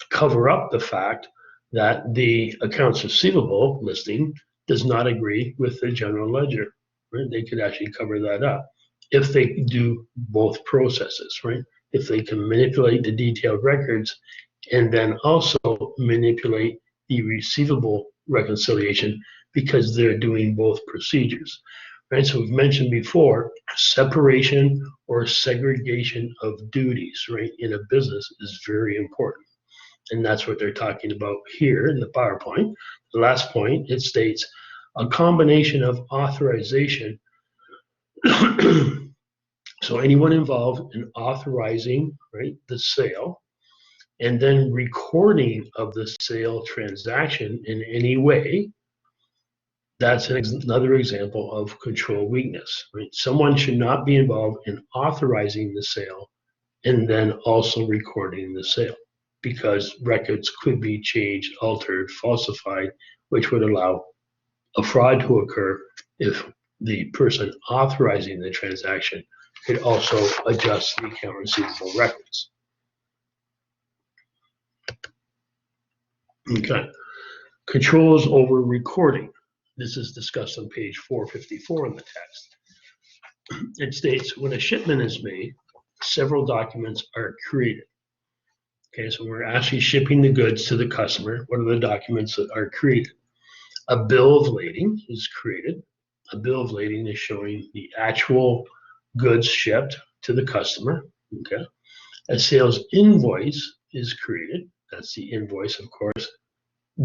cover up the fact that the accounts receivable listing does not agree with the general ledger. Right? They could actually cover that up if they do both processes, right? If they can manipulate the detailed records and then also manipulate the receivable reconciliation because they're doing both procedures, right? So we've mentioned before, separation or segregation of duties, right, in a business is very important. And that's what they're talking about here in the PowerPoint. The last point, it states a combination of authorization. So anyone involved in authorizing, right, the sale and then recording of the sale transaction in any way, that's another example of control weakness, right? Someone should not be involved in authorizing the sale and then also recording the sale because records could be changed, altered, falsified, which would allow a fraud to occur if the person authorizing the transaction could also adjust the account receivable records. Okay. Controls over recording. This is discussed on page 454 in the text. It states when a shipment is made, several documents are created. Okay, so we're actually shipping the goods to the customer. What are the documents that are created? A bill of lading is created. A bill of lading is showing the actual goods shipped to the customer. Okay. A sales invoice is created. That's the invoice, of course,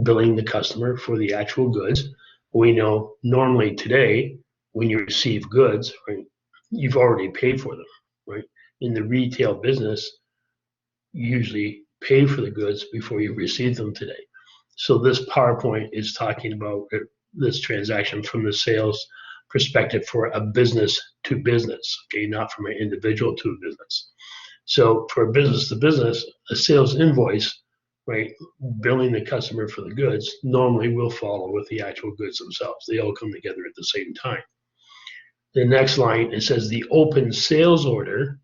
billing the customer for the actual goods. We know normally today, when you receive goods, right, you've already paid for them, right? In the retail business, you usually pay for the goods before you receive them today. So this PowerPoint is talking about this transaction from the sales perspective for a business to business, okay, not from an individual to a business. So for a business to business, a sales invoice, right, billing the customer for the goods normally will follow with the actual goods themselves. They all come together at the same time. The next line, it says the open sales order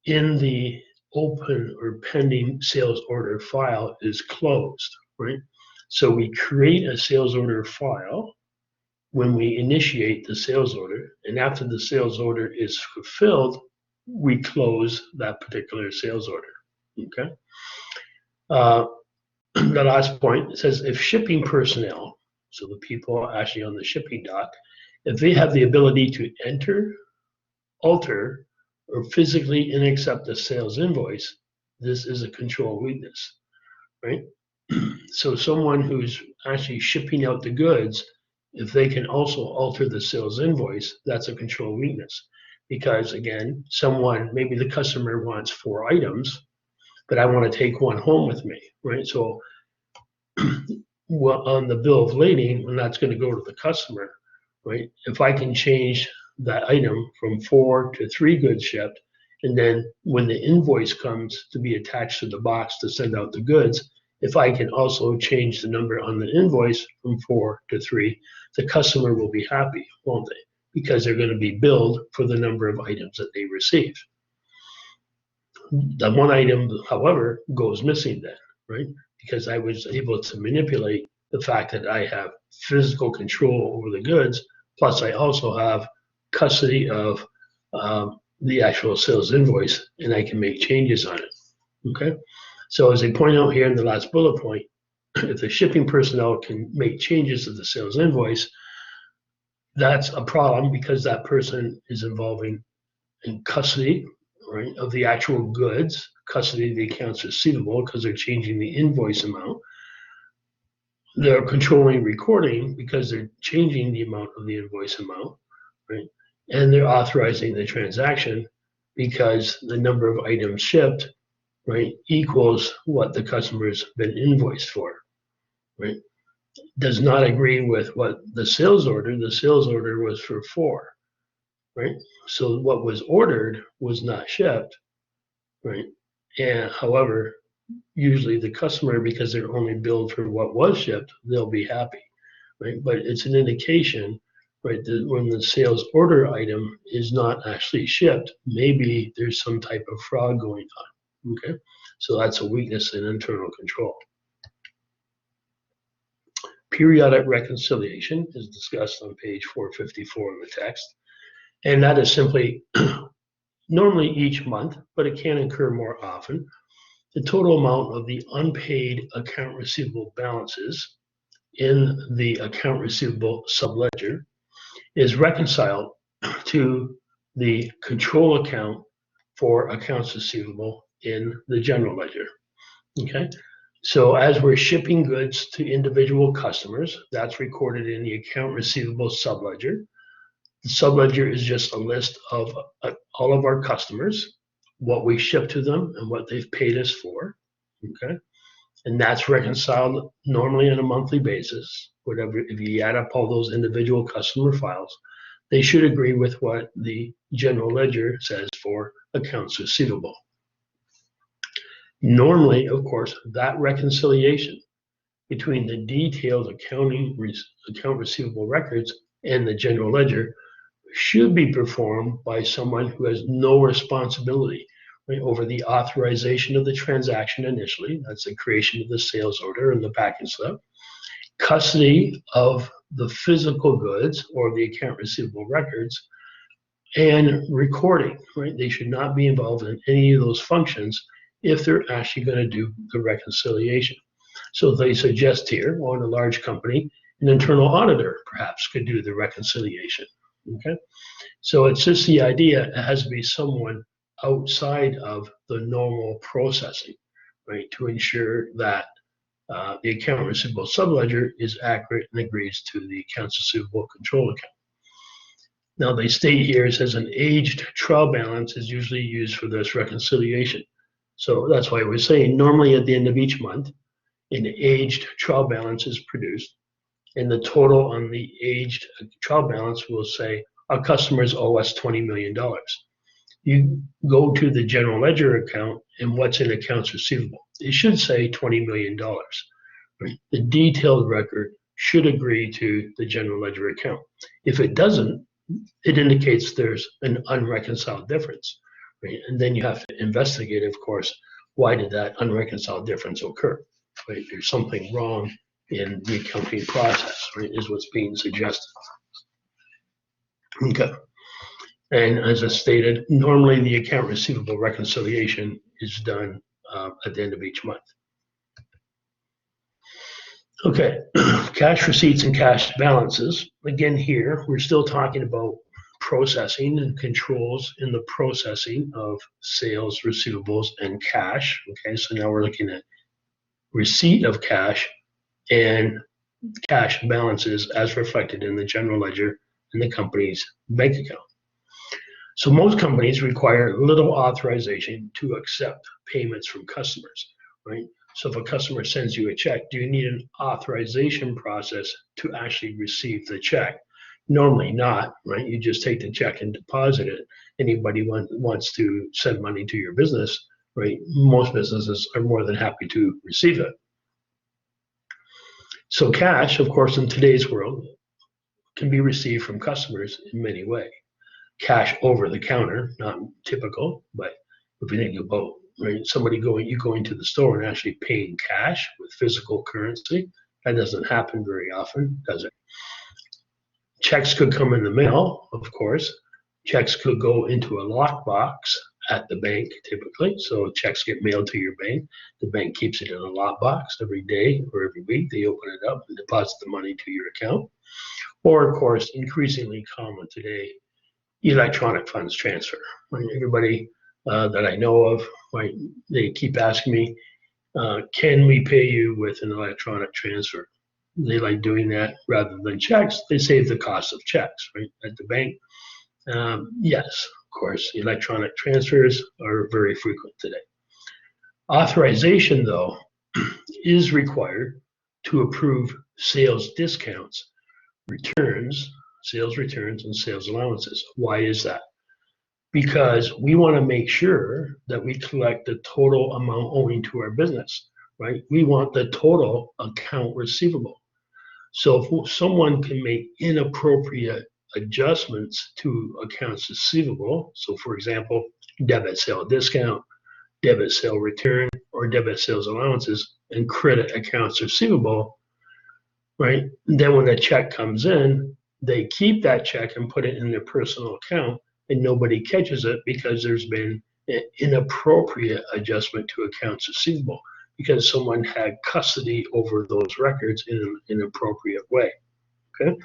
in the open or pending sales order file is closed, right? So we create a sales order file when we initiate the sales order, and after the sales order is fulfilled, we close that particular sales order, okay? The last point, it says if shipping personnel, so the people actually on the shipping dock, if they have the ability to enter, alter, or physically intercept a sales invoice, this is a control weakness, right? So someone who's actually shipping out the goods, if they can also alter the sales invoice, that's a control weakness. Because again, maybe the customer wants 4 items, but I want to take one home with me, right? So well, on the bill of lading, when that's going to go to the customer, right? If I can change that item from 4 to 3 goods shipped, and then when the invoice comes to be attached to the box to send out the goods, if I can also change the number on the invoice from 4 to 3, the customer will be happy, won't they? Because they're going to be billed for the number of items that they receive. The one item, however, goes missing then, right? Because I was able to manipulate the fact that I have physical control over the goods, plus I also have custody of the actual sales invoice, and I can make changes on it, okay? So as they point out here in the last bullet point, if the shipping personnel can make changes to the sales invoice, that's a problem because that person is involving in custody, right, of the actual goods, custody of the accounts receivable because they're changing the invoice amount. They're controlling recording because they're changing the amount of the invoice amount, right? And they're authorizing the transaction because the number of items shipped, right, equals what the customer's been invoiced for, right? Does not agree with what the sales order was for 4, right? So what was ordered was not shipped, right? And however, usually the customer, because they're only billed for what was shipped, they'll be happy, right? But it's an indication, right, that when the sales order item is not actually shipped, maybe there's some type of fraud going on, okay? So that's a weakness in internal control. Periodic reconciliation is discussed on page 454 in the text, and that is simply normally each month, but it can occur more often. The total amount of the unpaid account receivable balances in the account receivable subledger is reconciled to the control account for accounts receivable in the general ledger. Okay, so as we're shipping goods to individual customers, that's recorded in the account receivable subledger. The subledger is just a list of all of our customers, what we ship to them, and what they've paid us for. Okay, and that's reconciled normally on a monthly basis. Whatever, if you add up all those individual customer files, they should agree with what the general ledger says for accounts receivable. Normally, of course, that reconciliation between the detailed account receivable records and the general ledger should be performed by someone who has no responsibility, right, over the authorization of the transaction initially. That's the creation of the sales order and the packing slip, custody of the physical goods or the account receivable records, and recording, right? They should not be involved in any of those functions if they're actually going to do the reconciliation. So they suggest here, or in a large company, an internal auditor perhaps could do the reconciliation. Okay, so it's just the idea it has to be someone outside of the normal processing, right, to ensure that the account receivable subledger is accurate and agrees to the accounts receivable control account. Now they state here, it says an aged trial balance is usually used for this reconciliation. So that's why we're saying normally at the end of each month, an aged trial balance is produced, and the total on the aged trial balance will say our customers owe us $20 million. You go to the general ledger account and what's in accounts receivable. It should say $20 million. Right? The detailed record should agree to the general ledger account. If it doesn't, it indicates there's an unreconciled difference. Right? And then you have to investigate, of course, why did that unreconciled difference occur? Right? There's something wrong in the accounting process, right, is what's being suggested. Okay. And as I stated, normally the account receivable reconciliation is done at the end of each month. Okay, cash receipts and cash balances. Again, here, we're still talking about processing and controls in the processing of sales, receivables, and cash. Okay, so now we're looking at receipt of cash and cash balances as reflected in the general ledger in the company's bank account. So most companies require little authorization to accept payments from customers, right? So if a customer sends you a check, do you need an authorization process to actually receive the check? Normally not, right? You just take the check and deposit it. Anybody wants to send money to your business, right? Most businesses are more than happy to receive it. So cash, of course, in today's world, can be received from customers in many ways. Cash over the counter, not typical, but if you think about, right, you going to the store and actually paying cash with physical currency, that doesn't happen very often, does it? Checks could come in the mail, of course. Checks could go into a lockbox at the bank, typically. So checks get mailed to your bank. The bank keeps it in a lockbox every day or every week. They open it up and deposit the money to your account. Or, of course, increasingly common today, electronic funds transfer. Right? Everybody that I know of, right, they keep asking me, can we pay you with an electronic transfer? They like doing that rather than checks. They save the cost of checks, right, at the bank. Yes, course, electronic transfers are very frequent today. Authorization, though, is required to approve sales discounts, returns, sales returns, and sales allowances. Why is that? Because we want to make sure that we collect the total amount owing to our business, right? We want the total account receivable. So if someone can make inappropriate adjustments to accounts receivable, so for example, debit sale discount, debit sale return, or debit sales allowances, and credit accounts receivable, right? Then when the check comes in, they keep that check and put it in their personal account, and nobody catches it because there's been an inappropriate adjustment to accounts receivable because someone had custody over those records in an inappropriate way. Okay,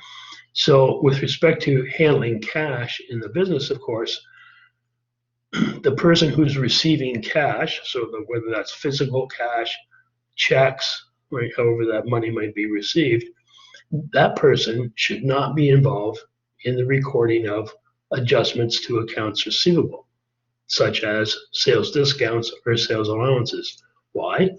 so with respect to handling cash in the business, of course, the person who's receiving cash, so whether that's physical cash, checks, right, however that money might be received, that person should not be involved in the recording of adjustments to accounts receivable, such as sales discounts or sales allowances. Why?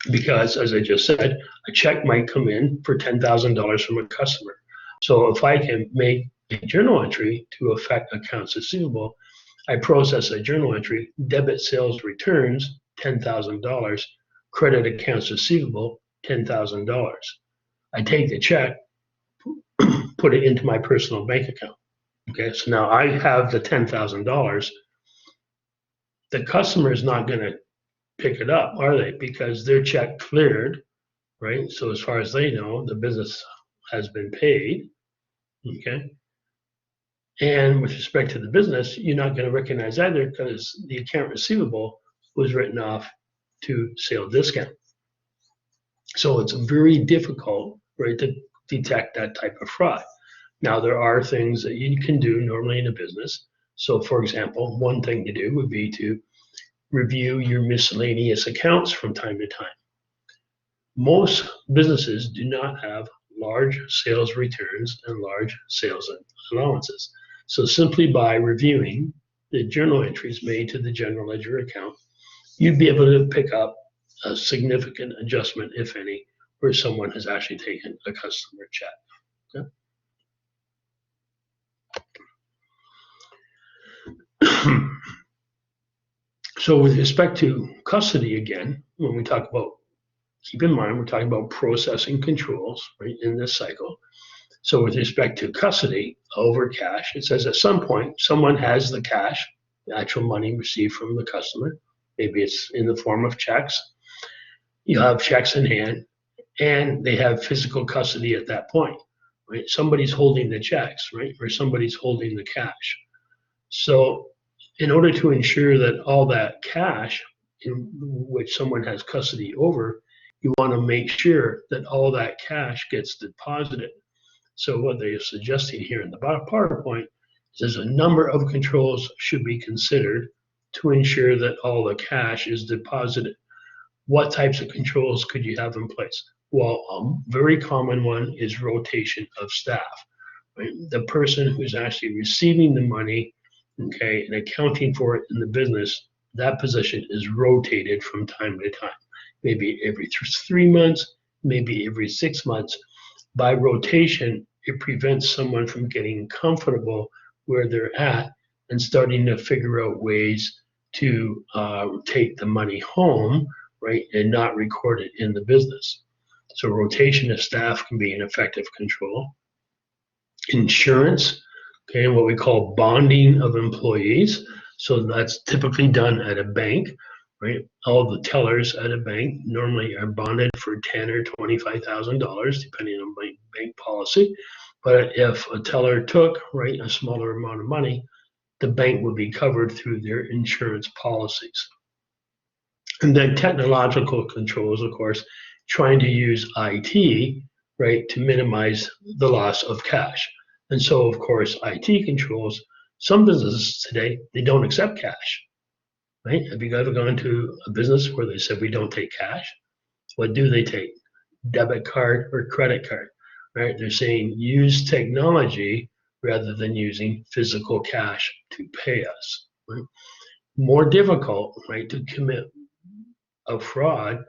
Because, as I just said, a check might come in for $10,000 from a customer. So if I can make a journal entry to affect accounts receivable, I process a journal entry, debit sales returns, $10,000, credit accounts receivable, $10,000. I take the check, put it into my personal bank account. Okay, so now I have the $10,000. The customer is not going to pick it up, are they? Because their check cleared, right? So as far as they know, the business has been paid. Okay. And with respect to the business, you're not going to recognize either because the account receivable was written off to sale discount. So it's very difficult, right, to detect that type of fraud. Now, there are things that you can do normally in a business. So, for example, one thing to do would be to review your miscellaneous accounts from time to time. Most businesses do not have large sales returns and large sales allowances. So simply by reviewing the journal entries made to the general ledger account, you'd be able to pick up a significant adjustment, if any, where someone has actually taken a customer check. Okay? So with respect to custody, again, when we talk about, keep in mind, we're talking about processing controls, right, in this cycle. So with respect to custody over cash, it says at some point, someone has the cash, the actual money received from the customer. Maybe it's in the form of checks. You have checks in hand, and they have physical custody at that point, right? Somebody's holding the checks, right? Or somebody's holding the cash. So in order to ensure that all that cash in which someone has custody over, you want to make sure that all that cash gets deposited. So what they are suggesting here in the PowerPoint is a number of controls should be considered to ensure that all the cash is deposited. What types of controls could you have in place? Well, a very common one is rotation of staff. Right? The person who's actually receiving the money, okay, and accounting for it in the business, that position is rotated from time to time. Maybe every 3 months, maybe every 6 months. By rotation, it prevents someone from getting comfortable where they're at and starting to figure out ways to take the money home, right, and not record it in the business. So rotation of staff can be an effective control. Insurance, okay, and what we call bonding of employees. So that's typically done at a bank, right? All the tellers at a bank normally are bonded for $10,000 or $25,000, depending on bank policy. But if a teller took, right, a smaller amount of money, the bank would be covered through their insurance policies. And then technological controls, of course, trying to use IT, right, to minimize the loss of cash. And so, of course, IT controls, some businesses today, they don't accept cash, right? Have you ever gone to a business where they said, we don't take cash? What do they take? Debit card or credit card, right? They're saying use technology, rather than using physical cash to pay us. Right? More difficult, right, to commit a fraud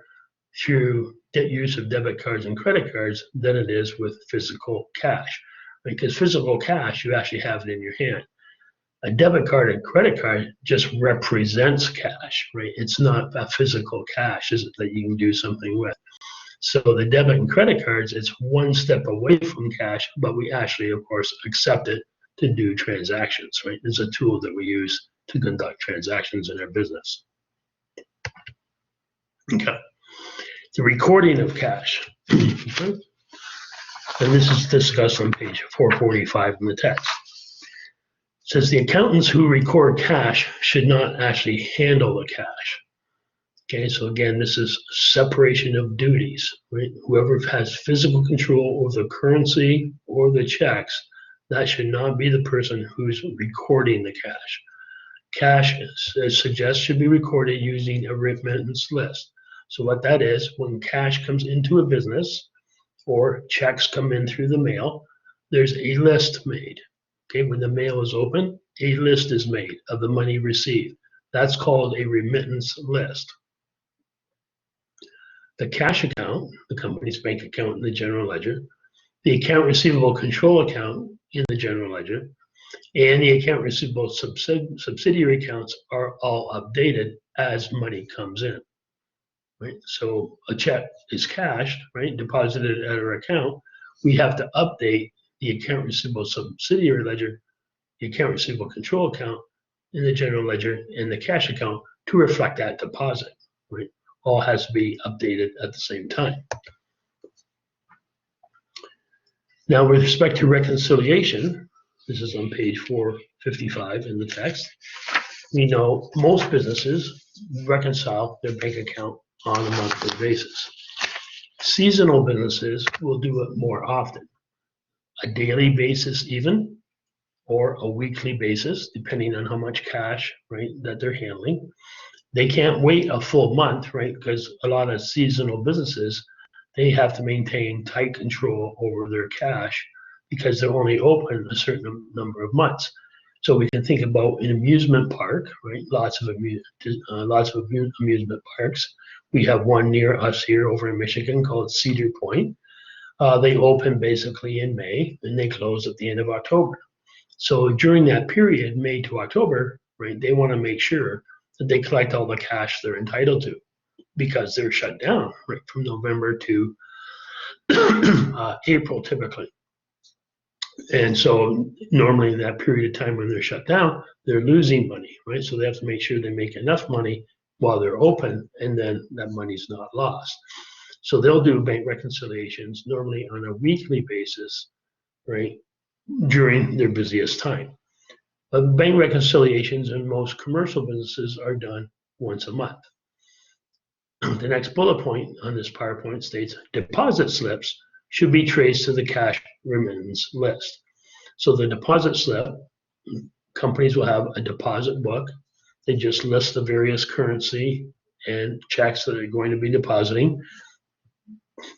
through use of debit cards and credit cards than it is with physical cash. Because physical cash, you actually have it in your hand. A debit card and credit card just represents cash, right? It's not a physical cash, is it, that you can do something with. So the debit and credit cards, it's one step away from cash, but we actually, of course, accept it to do transactions, right? It's a tool that we use to conduct transactions in our business. Okay. The recording of cash. Okay. And this is discussed on page 445 in the text. It says the accountants who record cash should not actually handle the cash. Okay, so again, this is separation of duties, right? Whoever has physical control over the currency or the checks, that should not be the person who's recording the cash. Cash, as suggests, should be recorded using a remittance list. So what that is, when cash comes into a business or checks come in through the mail, there's a list made. Okay, when the mail is open, a list is made of the money received. That's called a remittance list. The cash account, the company's bank account in the general ledger, the account receivable control account in the general ledger, and the account receivable subsidiary accounts are all updated as money comes in. Right? So a check is cashed, right, deposited at our account. We have to update the account receivable subsidiary ledger, the account receivable control account in the general ledger, and the cash account to reflect that deposit. Right? All has to be updated at the same time. Now, with respect to reconciliation, this is on page 455 in the text, we know most businesses reconcile their bank account on a monthly basis. Seasonal businesses will do it more often, a daily basis even, or a weekly basis, depending on how much cash, right, that they're handling. They can't wait a full month, right, because a lot of seasonal businesses, they have to maintain tight control over their cash because they're only open a certain number of months. So we can think about an amusement park, right? Lots of amusement parks. We have one near us here over in Michigan called Cedar Point. They open basically in May and they close at the end of October. So during that period, May to October, right, they want to make sure that they collect all the cash they're entitled to because they're shut down, right, from November to April typically. And so normally in that period of time when they're shut down, they're losing money, right? So they have to make sure they make enough money while they're open and then that money's not lost. So they'll do bank reconciliations normally on a weekly basis, right, during their busiest time. But bank reconciliations in most commercial businesses are done once a month. The next bullet point on this PowerPoint states deposit slips should be traced to the cash remittance list. So the deposit slip, companies will have a deposit book. They just list the various currency and checks that are going to be depositing.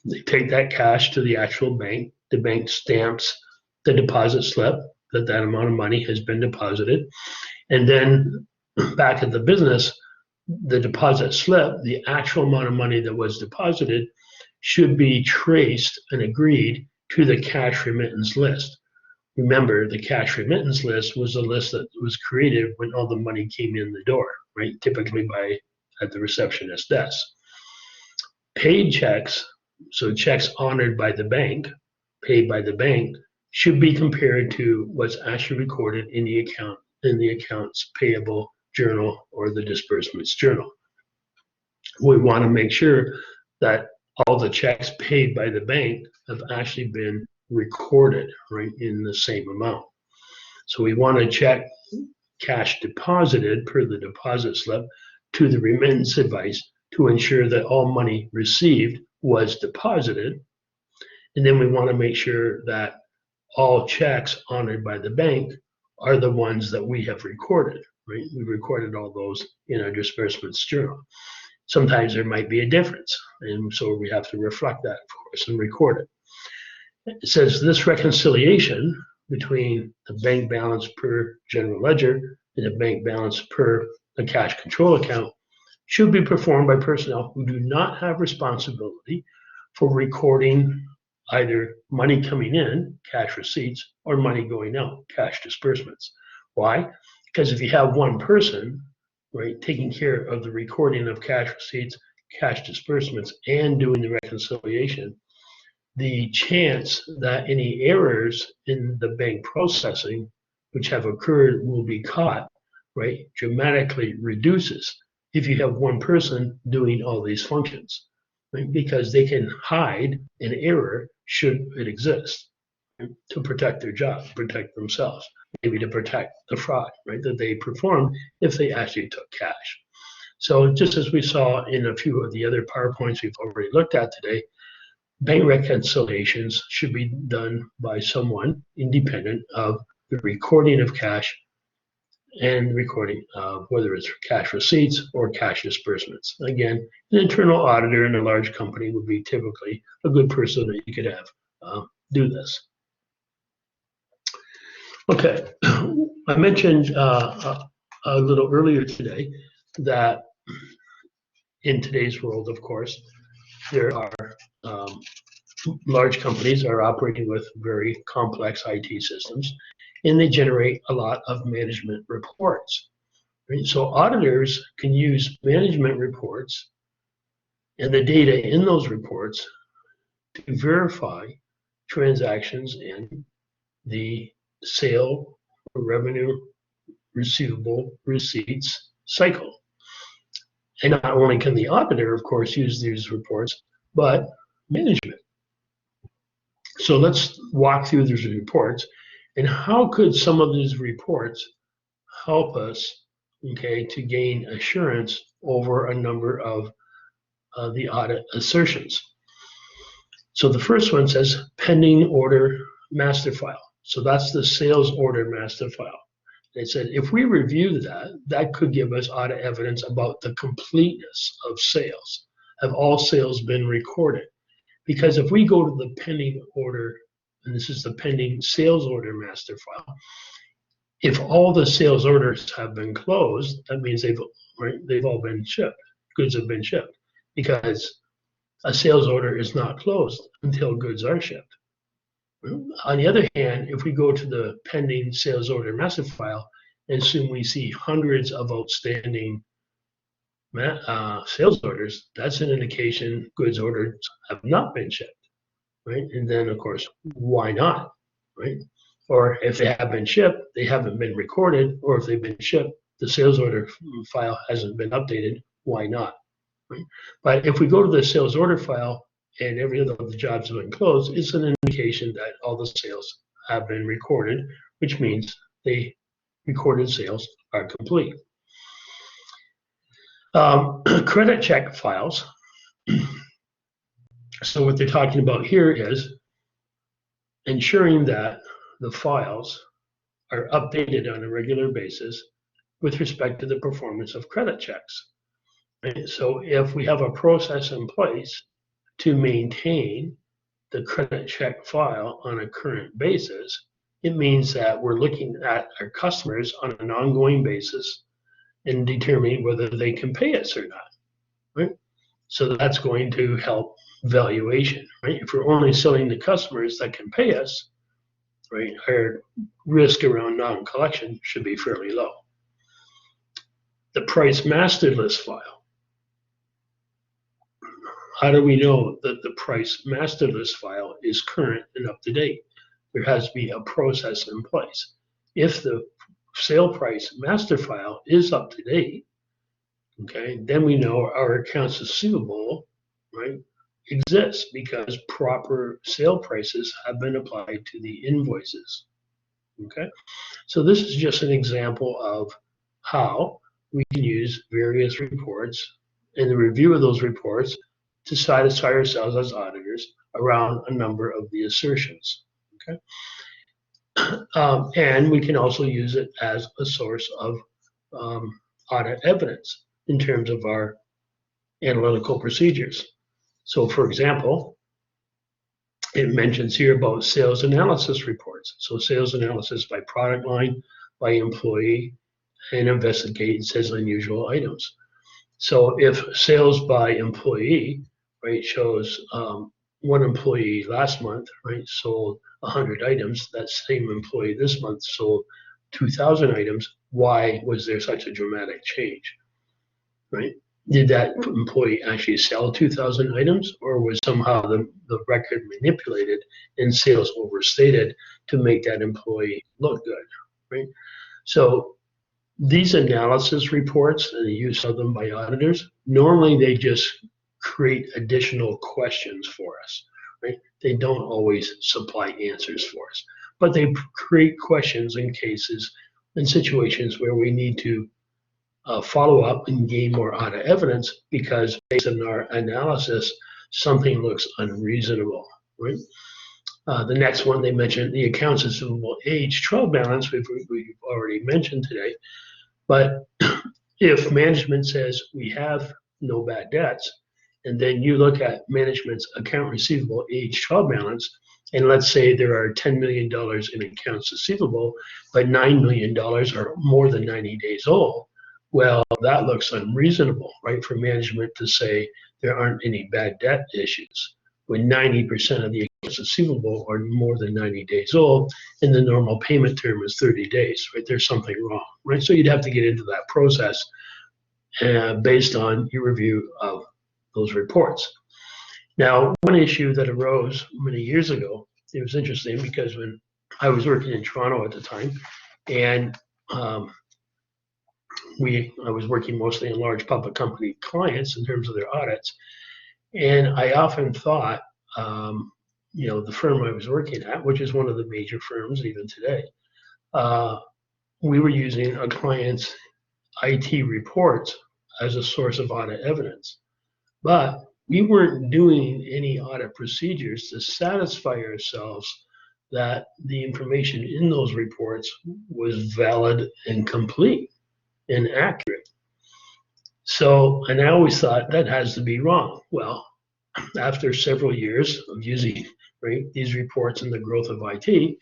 They take that cash to the actual bank. The bank stamps the deposit slip that that amount of money has been deposited. And then back at the business, the deposit slip, the actual amount of money that was deposited, should be traced and agreed to the cash remittance list. Remember, the cash remittance list was a list that was created when all the money came in the door, right? Typically at the receptionist desk. Paid checks, so checks honored by the bank, paid by the bank, should be compared to what's actually recorded in the accounts payable journal or the disbursements journal. We want to make sure that all the checks paid by the bank have actually been recorded, right, in the same amount. So we want to check cash deposited per the deposit slip to the remittance advice to ensure that all money received was deposited. And then we want to make sure that all checks honored by the bank are the ones that we have recorded, right? We recorded all those in our disbursements journal. Sometimes there might be a difference, and so we have to reflect that, of course, and record it. It says this reconciliation, between the bank balance per general ledger and the bank balance per the cash control account should be performed by personnel who do not have responsibility for recording either money coming in, cash receipts, or money going out, cash disbursements. Why? Because if you have one person, right, taking care of the recording of cash receipts, cash disbursements, and doing the reconciliation, the chance that any errors in the bank processing which have occurred will be caught, right, dramatically reduces if you have one person doing all these functions, right, because they can hide an error should it exist, right, to protect their job, protect themselves, maybe to protect the fraud, right, that they performed if they actually took cash. So just as we saw in a few of the other PowerPoints we've already looked at today, bank reconciliations should be done by someone independent of the recording of cash and recording of whether it's cash receipts or cash disbursements. Again, an internal auditor in a large company would be typically a good person that you could have do this. Okay, I mentioned a little earlier today that in today's world, of course, there are large companies are operating with very complex IT systems, and they generate a lot of management reports. Right? So auditors can use management reports and the data in those reports to verify transactions in the sale, revenue, receivable, receipts cycle. And not only can the auditor, of course, use these reports, but management. So let's walk through these reports and how could some of these reports help us, okay, to gain assurance over a number of the audit assertions. So the first one says pending order master file. So that's the sales order master file. They said if we review that, that could give us audit evidence about the completeness of sales. Have all sales been recorded? Because if we go to the pending order, and this is the pending sales order master file, if all the sales orders have been closed, that means they've all been shipped. Goods have been shipped, because a sales order is not closed until goods are shipped. On the other hand, if we go to the pending sales order master file and assume we see hundreds of outstanding sales orders, that's an indication goods orders have not been shipped, right? And then, of course, why not, right? Or if they have been shipped, they haven't been recorded, or if they've been shipped, the sales order file hasn't been updated, why not, right? But if we go to the sales order file and every other of the jobs have been closed, it's an indication that all the sales have been recorded, which means the recorded sales are complete. Credit check files. So what they're talking about here is ensuring that the files are updated on a regular basis with respect to the performance of credit checks. Right? So if we have a process in place to maintain the credit check file on a current basis, it means that we're looking at our customers on an ongoing basis and determining whether they can pay us or not, right? So that's going to help valuation, right? If we're only selling to customers that can pay us, right, our risk around non-collection should be fairly low. The price master list file. How do we know that the price master list file is current and up to date? There has to be a process in place. If the sale price master file is up to date, okay, then we know our accounts receivable, right, exists because proper sale prices have been applied to the invoices. Okay, so this is just an example of how we can use various reports and the review of those reports to satisfy ourselves as auditors around a number of the assertions. Okay, and we can also use it as a source of audit evidence in terms of our analytical procedures. So, for example, it mentions here about sales analysis reports. So sales analysis by product line, by employee, and investigate, it says unusual items. So if sales by employee, right, shows one employee last month, right, sold 100 items, that same employee this month sold 2,000 items, why was there such a dramatic change, right? Did that employee actually sell 2,000 items, or was somehow the record manipulated and sales overstated to make that employee look good, right? So these analysis reports and the use of them by auditors, normally they just create additional questions for us, right? They don't always supply answers for us, but they create questions in cases and situations where we need to follow up and gain more audit evidence because based on our analysis, something looks unreasonable, right? The next one they mentioned, the accounts receivable age trial balance, we've already mentioned today. But if management says we have no bad debts, and then you look at management's account receivable age trial balance, and let's say there are $10 million in accounts receivable, but $9 million are more than 90 days old, well, that looks unreasonable, right, for management to say there aren't any bad debt issues when 90% of the accounts receivable are more than 90 days old and the normal payment term is 30 days, right? There's something wrong, right? So you'd have to get into that process based on your review of those reports. Now, one issue that arose many years ago, it was interesting because when I was working in Toronto at the time, and I was working mostly in large public company clients in terms of their audits, and I often thought, the firm I was working at, which is one of the major firms even today, we were using a client's IT reports as a source of audit evidence. But we weren't doing any audit procedures to satisfy ourselves that the information in those reports was valid and complete and accurate. So, and I always thought that has to be wrong. Well, after several years of using these reports and the growth of IT,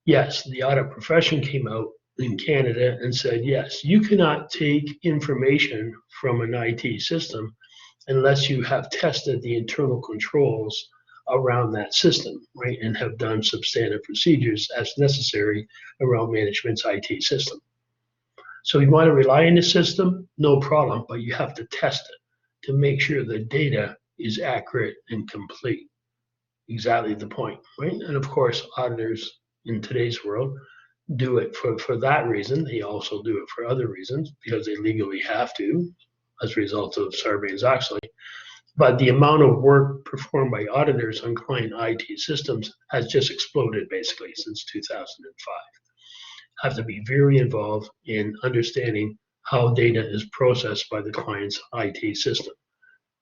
yes, the audit profession came out in Canada and said, yes, you cannot take information from an IT system unless you have tested the internal controls around that system, right, and have done substantive procedures as necessary around management's IT system. So you want to rely on the system, no problem, but you have to test it to make sure the data is accurate and complete. Exactly the point, right? And of course, auditors in today's world do it for that reason. They also do it for other reasons because they legally have to as a result of Sarbanes-Oxley. But the amount of work performed by auditors on client IT systems has just exploded basically since 2005. Have to be very involved in understanding how data is processed by the client's IT system.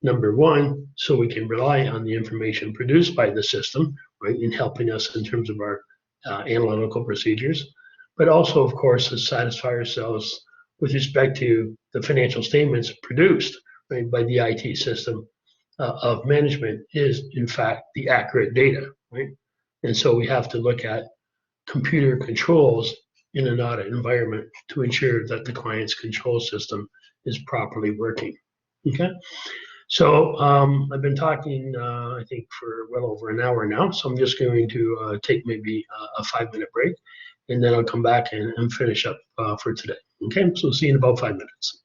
Number one, so we can rely on the information produced by the system, right, in helping us in terms of our analytical procedures, but also, of course, to satisfy ourselves with respect to the financial statements produced, right, by the IT system of management is, in fact, the accurate data, right? And so we have to look at computer controls in an audit environment to ensure that the client's control system is properly working. Okay. So I've been talking, I think, for well over an hour now. So I'm just going to take maybe a 5-minute break, and then I'll come back and finish up for today. Okay. So see you in about 5 minutes.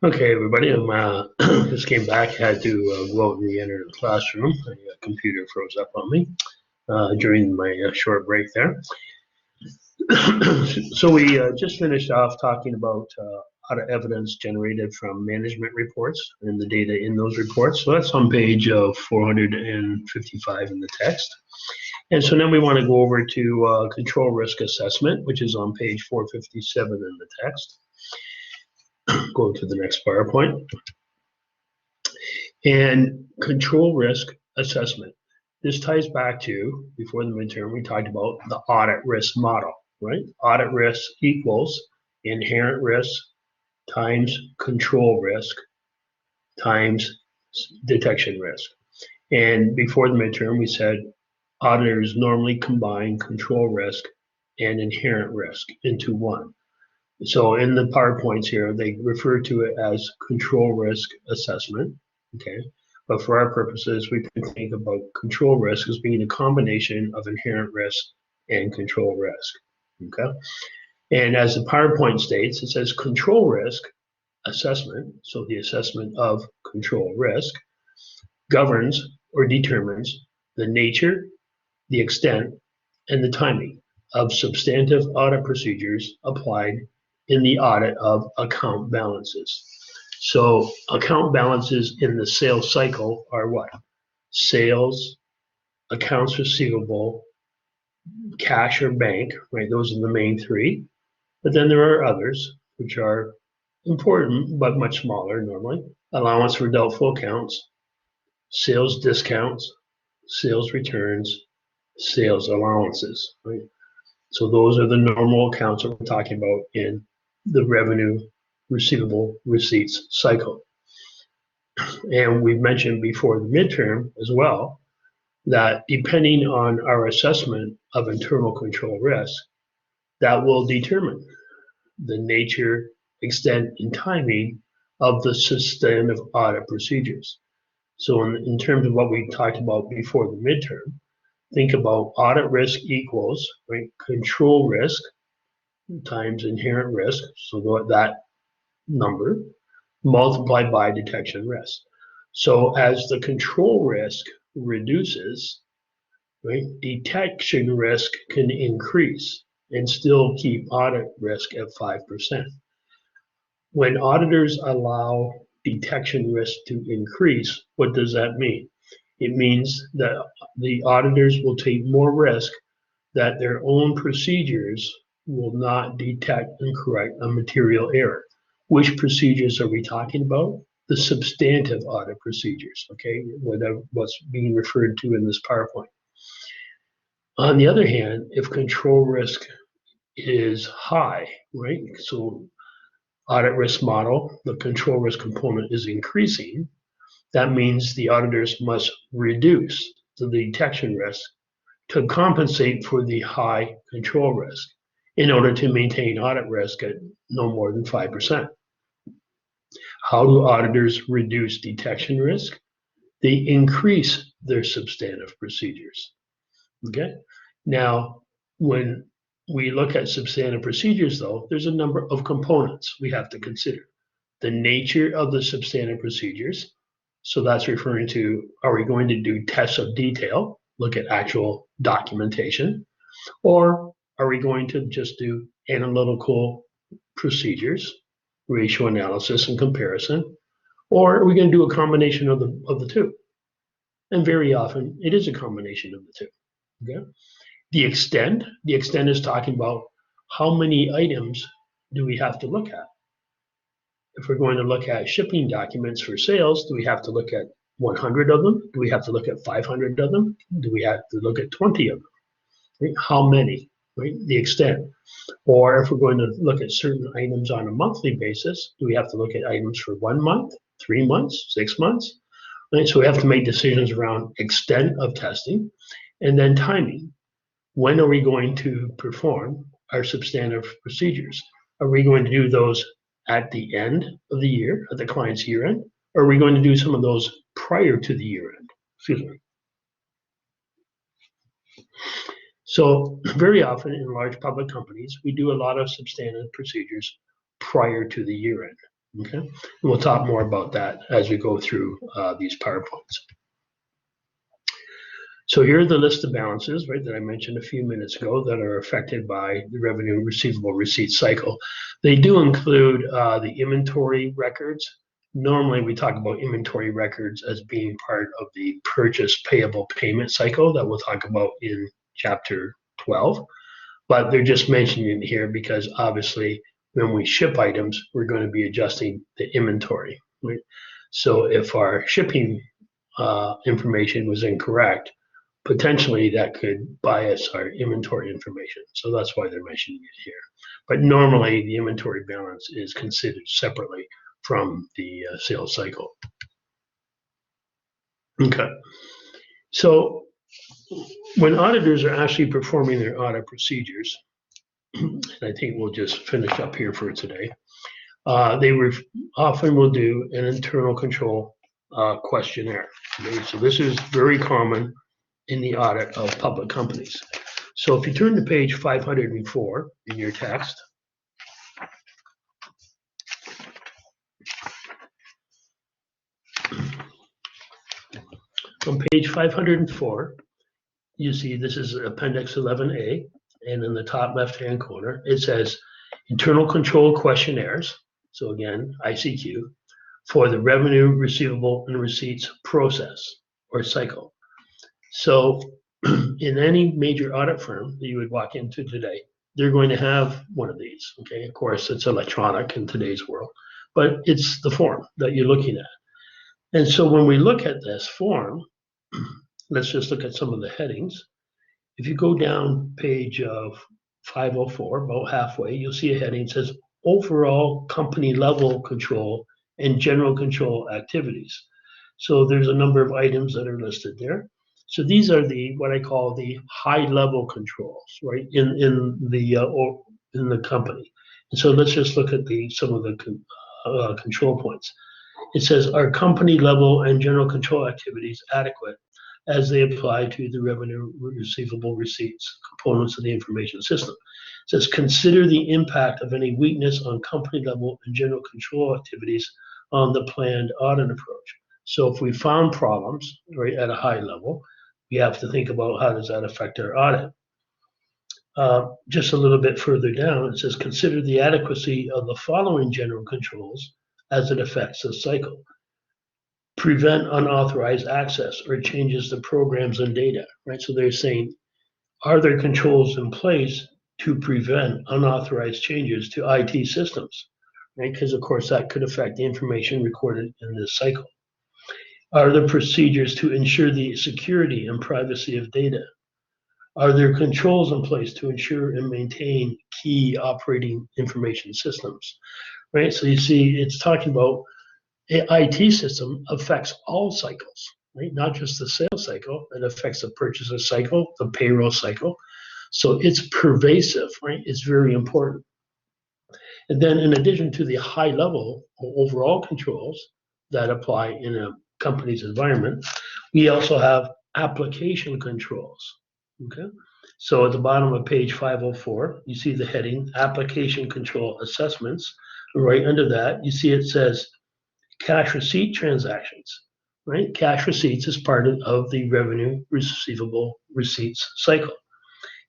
Okay, everybody, just came back, had to go out and re-enter the classroom. The computer froze up on me during my short break there. So we just finished off talking about audit evidence generated from management reports and the data in those reports. So that's on page 455 in the text. And so now we want to go over to control risk assessment, which is on page 457 in the text. Go to the next PowerPoint. And control risk assessment. This ties back to, before the midterm, we talked about the audit risk model, right? Audit risk equals inherent risk times control risk times detection risk. And before the midterm, we said auditors normally combine control risk and inherent risk into one. So in the PowerPoints here, they refer to it as control risk assessment, okay? But for our purposes, we can think about control risk as being a combination of inherent risk and control risk, okay? And as the PowerPoint states, it says control risk assessment, so the assessment of control risk, governs or determines the nature, the extent, and the timing of substantive audit procedures applied in the audit of account balances. So account balances in the sales cycle are what? Sales, accounts receivable, cash or bank, right? Those are the main three. But then there are others which are important but much smaller normally. Allowance for doubtful accounts, sales discounts, sales returns, sales allowances, right? So those are the normal accounts that we're talking about in the revenue receivable receipts cycle. And we've mentioned before the midterm as well that depending on our assessment of internal control risk, that will determine the nature, extent, and timing of the substantive audit procedures. So in terms of what we talked about before the midterm, think about audit risk equals, right, control risk times inherent risk, so that number, multiplied by detection risk. So as the control risk reduces, right, detection risk can increase and still keep audit risk at 5%. When auditors allow detection risk to increase, what does that mean? It means that the auditors will take more risk that their own procedures will not detect and correct a material error. Which procedures are we talking about? The substantive audit procedures, okay, what's being referred to in this PowerPoint. On the other hand, if control risk is high, right, so audit risk model, the control risk component is increasing, that means the auditors must reduce the detection risk to compensate for the high control risk in order to maintain audit risk at no more than 5%. How do auditors reduce detection risk? They increase their substantive procedures. Okay. Now, when we look at substantive procedures, though, there's a number of components we have to consider. The nature of the substantive procedures. So that's referring to, are we going to do tests of detail, look at actual documentation, or are we going to just do analytical procedures, ratio analysis and comparison, or are we going to do a combination of the two? And very often it is a combination of the two. Okay? The extent is talking about how many items do we have to look at. If we're going to look at shipping documents for sales, do we have to look at 100 of them? Do we have to look at 500 of them? Do we have to look at 20 of them? Right? How many? Right? The extent. Or if we're going to look at certain items on a monthly basis, do we have to look at items for 1 month, 3 months, 6 months? Right? So we have to make decisions around extent of testing and then timing. When are we going to perform our substantive procedures? Are we going to do those at the end of the year, at the client's year end? Or are we going to do some of those prior to the year end? Excuse me. So very often in large public companies, we do a lot of substantive procedures prior to the year end. Okay, and we'll talk more about that as we go through these PowerPoints. So here are the list of balances, right, that I mentioned a few minutes ago that are affected by the revenue receivable receipt cycle. They do include the inventory records. Normally, we talk about inventory records as being part of the purchase payable payment cycle that we'll talk about in chapter 12. But they're just mentioning it here because obviously when we ship items, we're going to be adjusting the inventory. Right? So if our shipping information was incorrect, potentially that could bias our inventory information. So that's why they're mentioning it here. But normally the inventory balance is considered separately from the sales cycle. Okay. So when auditors are actually performing their audit procedures, and I think we'll just finish up here for today, they often will do an internal control questionnaire. Okay? So this is very common in the audit of public companies. So if you turn to page 504 in your text, on page 504, you see this is Appendix 11A, and in the top left-hand corner, it says internal control questionnaires. So again, ICQ, for the revenue, receivable, and receipts process or cycle. So in any major audit firm that you would walk into today, they're going to have one of these. Okay, of course, it's electronic in today's world, but it's the form that you're looking at. And so when we look at this form, let's just look at some of the headings. If you go down page of 504, about halfway, you'll see a heading that says overall company level control and general control activities. So there's a number of items that are listed there. So these are the what I call the high level controls, right, in the company. And so let's just look at some of the control points. It says, are company level and general control activities adequate as they apply to the revenue receivable receipts components of the information system? It says, consider the impact of any weakness on company level and general control activities on the planned audit approach. So if we found problems, right, at a high level, we have to think about how does that affect our audit. Just a little bit further down, it says, consider the adequacy of the following general controls as it affects the cycle. Prevent unauthorized access or changes to programs and data, right? So they're saying, are there controls in place to prevent unauthorized changes to IT systems, right? Because of course that could affect the information recorded in this cycle. Are there procedures to ensure the security and privacy of data? Are there controls in place to ensure and maintain key operating information systems, right? So you see, it's talking about an IT system affects all cycles, right? Not just the sales cycle, it affects the purchaser cycle, the payroll cycle. So it's pervasive, right? It's very important. And then in addition to the high level overall controls that apply in a company's environment, we also have application controls, okay? So at the bottom of page 504, you see the heading, Application Control Assessments. Right under that, you see it says cash receipt transactions, right? Cash receipts is part of the revenue receivable receipts cycle.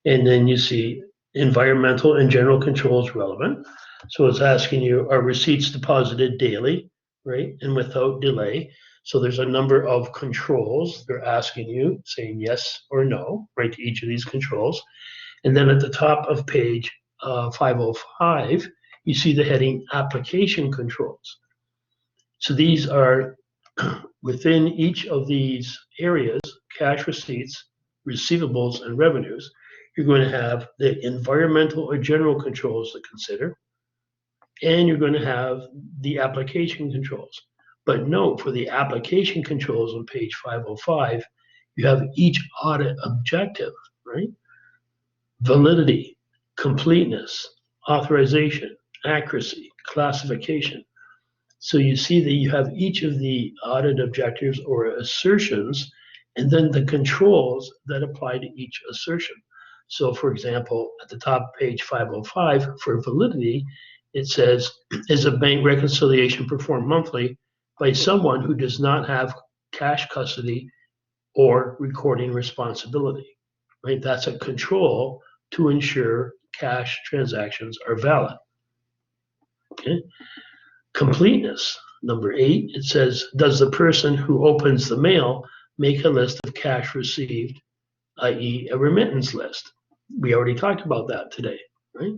And then you see environmental and general controls relevant. So it's asking you, are receipts deposited daily, right? And without delay. So there's a number of controls they're asking you, saying yes or no, right, to each of these controls. And then at the top of page 505, you see the heading application controls. So these are within each of these areas, cash receipts, receivables, and revenues, you're going to have the environmental or general controls to consider, and you're going to have the application controls. But note, for the application controls on page 505, you have each audit objective, right? Validity, completeness, authorization, accuracy, classification. So you see that you have each of the audit objectives or assertions, and then the controls that apply to each assertion. So for example, at the top of page 505, for validity, it says, is a bank reconciliation performed monthly by someone who does not have cash custody or recording responsibility, right? That's a control to ensure cash transactions are valid. Okay. Completeness. Number 8, it says, does the person who opens the mail make a list of cash received, i.e. a remittance list? We already talked about that today, right?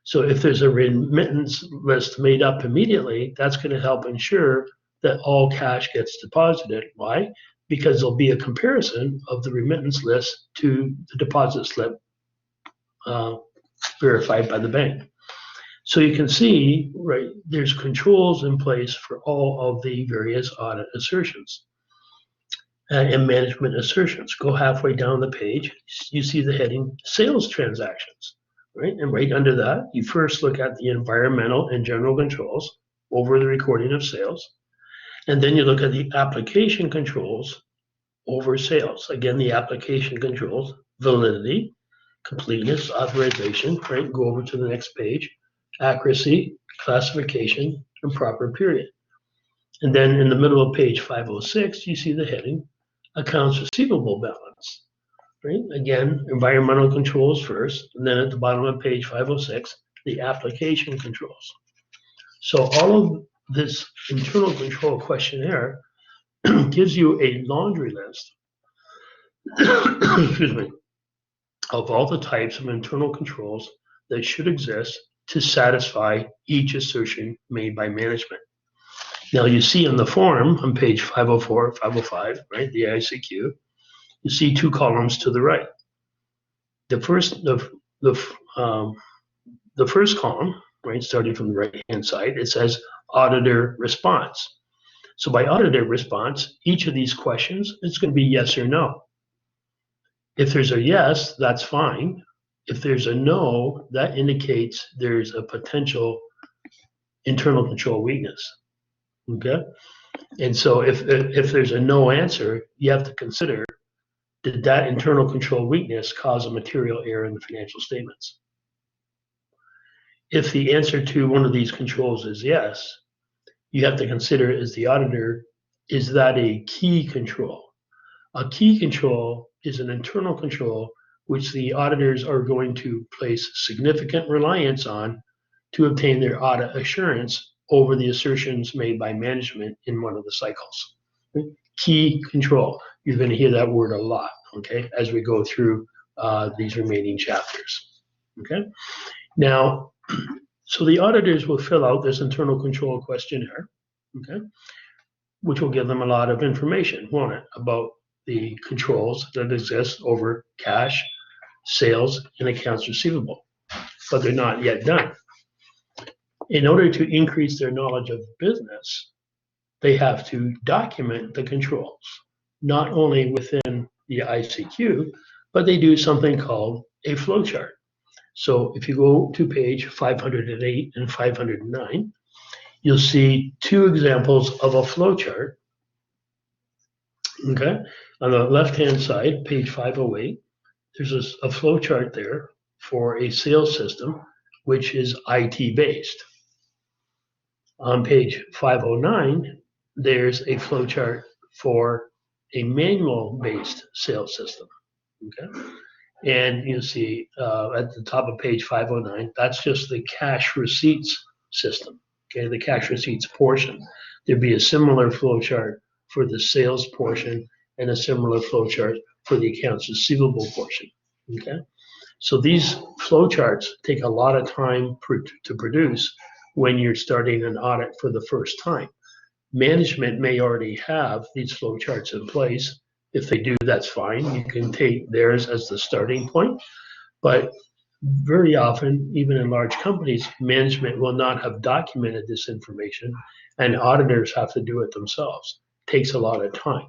So if there's a remittance list made up immediately, that's going to help ensure that all cash gets deposited. Why? Because there'll be a comparison of the remittance list to the deposit slip verified by the bank. So you can see, right, there's controls in place for all of the various audit assertions and management assertions. Go halfway down the page, you see the heading sales transactions, right? And right under that, you first look at the environmental and general controls over the recording of sales. And then you look at the application controls over sales. Again, the application controls, validity, completeness, authorization, right? Go over to the next page, accuracy, classification, and proper period. And then in the middle of page 506, you see the heading, accounts receivable balance, right? Again, environmental controls first, and then at the bottom of page 506, the application controls. So all of this internal control questionnaire gives you a laundry list, excuse me, of all the types of internal controls that should exist to satisfy each assertion made by management. Now you see on the form on page 504, 505, right, the ICQ, you see 2 columns to the right. The first column, right, starting from the right-hand side, it says auditor response. So by auditor response, each of these questions, it's going to be yes or no. If there's a yes, that's fine. If there's a no, that indicates there's a potential internal control weakness. Okay? And so if there's a no answer, you have to consider, did that internal control weakness cause a material error in the financial statements? If the answer to one of these controls is yes, you have to consider, as the auditor, is that a key control? A key control is an internal control which the auditors are going to place significant reliance on to obtain their audit assurance over the assertions made by management in one of the cycles. Key control. You're going to hear that word a lot, okay, as we go through these remaining chapters, okay? Now, so the auditors will fill out this internal control questionnaire, okay, which will give them a lot of information, won't it, about the controls that exist over cash, sales, and accounts receivable, but they're not yet done. In order to increase their knowledge of business, they have to document the controls, not only within the ICQ, but they do something called a flowchart. So if you go to page 508 and 509, you'll see 2 examples of a flowchart. Okay, on the left-hand side, page 508, there's a flowchart there for a sales system, which is IT-based. On page 509, there's a flowchart for a manual-based sales system. Okay, and you'll see at the top of page 509, that's just the cash receipts system. Okay, the cash receipts portion. There'd be a similar flowchart for the sales portion and a similar flowchart for the accounts receivable portion. Okay, so these flowcharts take a lot of time to produce when you're starting an audit for the first time. Management may already have these flowcharts in place. If they do, that's fine. You can take theirs as the starting point. But very often, even in large companies, management will not have documented this information, and auditors have to do it themselves. It takes a lot of time.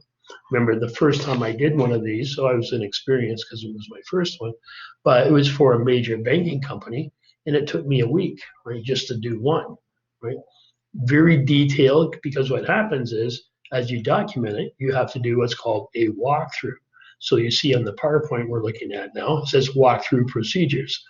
Remember, the first time I did one of these, so I was inexperienced because it was my first one, but it was for a major banking company, and it took me a week, right, just to do one, right? Very detailed, because what happens is, as you document it, you have to do what's called a walkthrough. So you see on the PowerPoint we're looking at now, it says walkthrough procedures.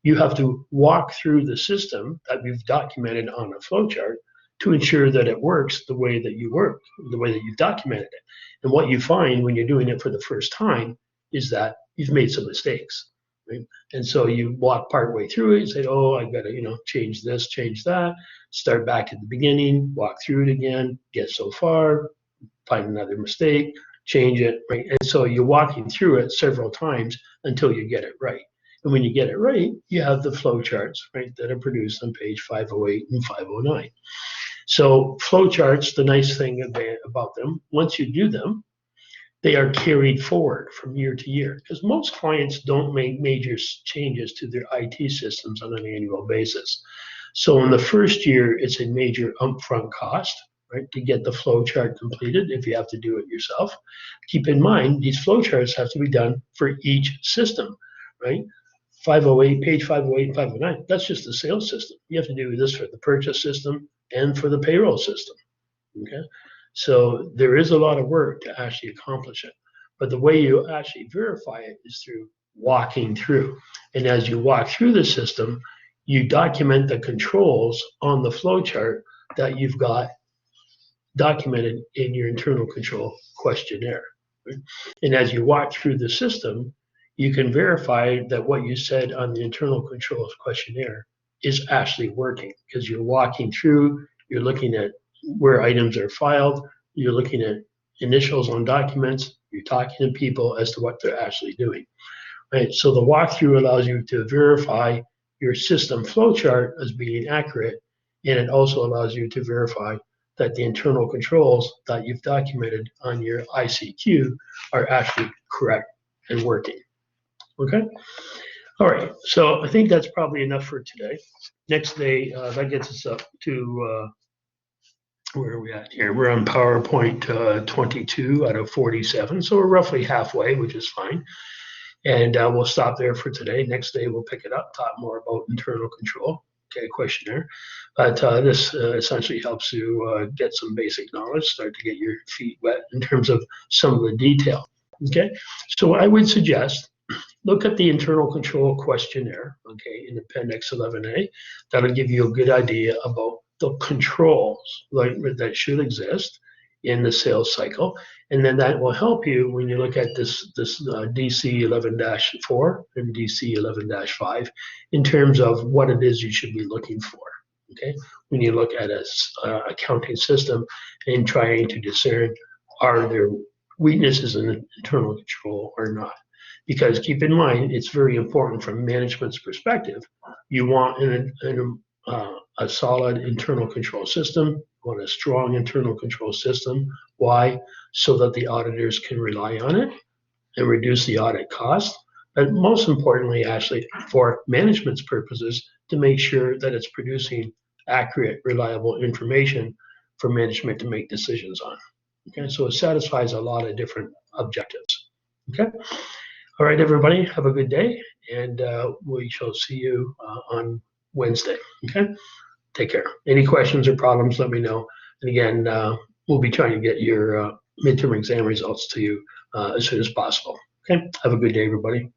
you have to walk through the system that we've documented on a flowchart to ensure that it works the way that you work, the way that you've documented it. And what you find when you're doing it for the first time is that you've made some mistakes. Right? And so you walk part way through it and say, oh, I've got to, change this, change that, start back at the beginning, walk through it again, get so far, find another mistake, change it, right? And so you're walking through it several times until you get it right. And when you get it right, you have the flow charts, right, that are produced on page 508 and 509. So flow charts, the nice thing about them, once you do them, they are carried forward from year to year because most clients don't make major changes to their IT systems on an annual basis. So in the first year, it's a major upfront cost, right, to get the flow chart completed if you have to do it yourself. Keep in mind, these flow charts have to be done for each system, right? 508, page 508 and 509, that's just the sales system. You have to do this for the purchase system and for the payroll system, okay? So there is a lot of work to actually accomplish it. But the way you actually verify it is through walking through. And as you walk through the system, you document the controls on the flow chart that you've got documented in your internal control questionnaire. Right? And as you walk through the system, you can verify that what you said on the internal controls questionnaire is actually working because you're walking through, you're looking at where items are filed, you're looking at initials on documents, you're talking to people as to what they're actually doing. Right? So the walkthrough allows you to verify your system flowchart as being accurate, and it also allows you to verify that the internal controls that you've documented on your ICQ are actually correct and working. Okay? All right, so I think that's probably enough for today. Next day, that gets us up to where are we at here? We're on PowerPoint 22 out of 47, so we're roughly halfway, which is fine. And we'll stop there for today. Next day, we'll pick it up, talk more about internal control, okay, questionnaire. But this essentially helps you get some basic knowledge, start to get your feet wet in terms of some of the detail, okay? So I would suggest look at the internal control questionnaire, okay, in Appendix 11A. That'll give you a good idea about the controls that should exist in the sales cycle. And then that will help you when you look at this DC 11-4 and DC 11-5 in terms of what it is you should be looking for, okay? When you look at an accounting system and trying to discern, are there weaknesses in internal control or not? Because keep in mind, it's very important from management's perspective. You want a solid internal control system, you want a strong internal control system. Why? So that the auditors can rely on it and reduce the audit cost. But most importantly, actually, for management's purposes, to make sure that it's producing accurate, reliable information for management to make decisions on. Okay, so it satisfies a lot of different objectives. Okay. All right, everybody, have a good day, and we shall see you on Wednesday, okay? Take care. Any questions or problems, let me know. And again, we'll be trying to get your midterm exam results to you as soon as possible, okay? Have a good day, everybody.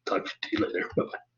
Talk to you later. Bye-bye.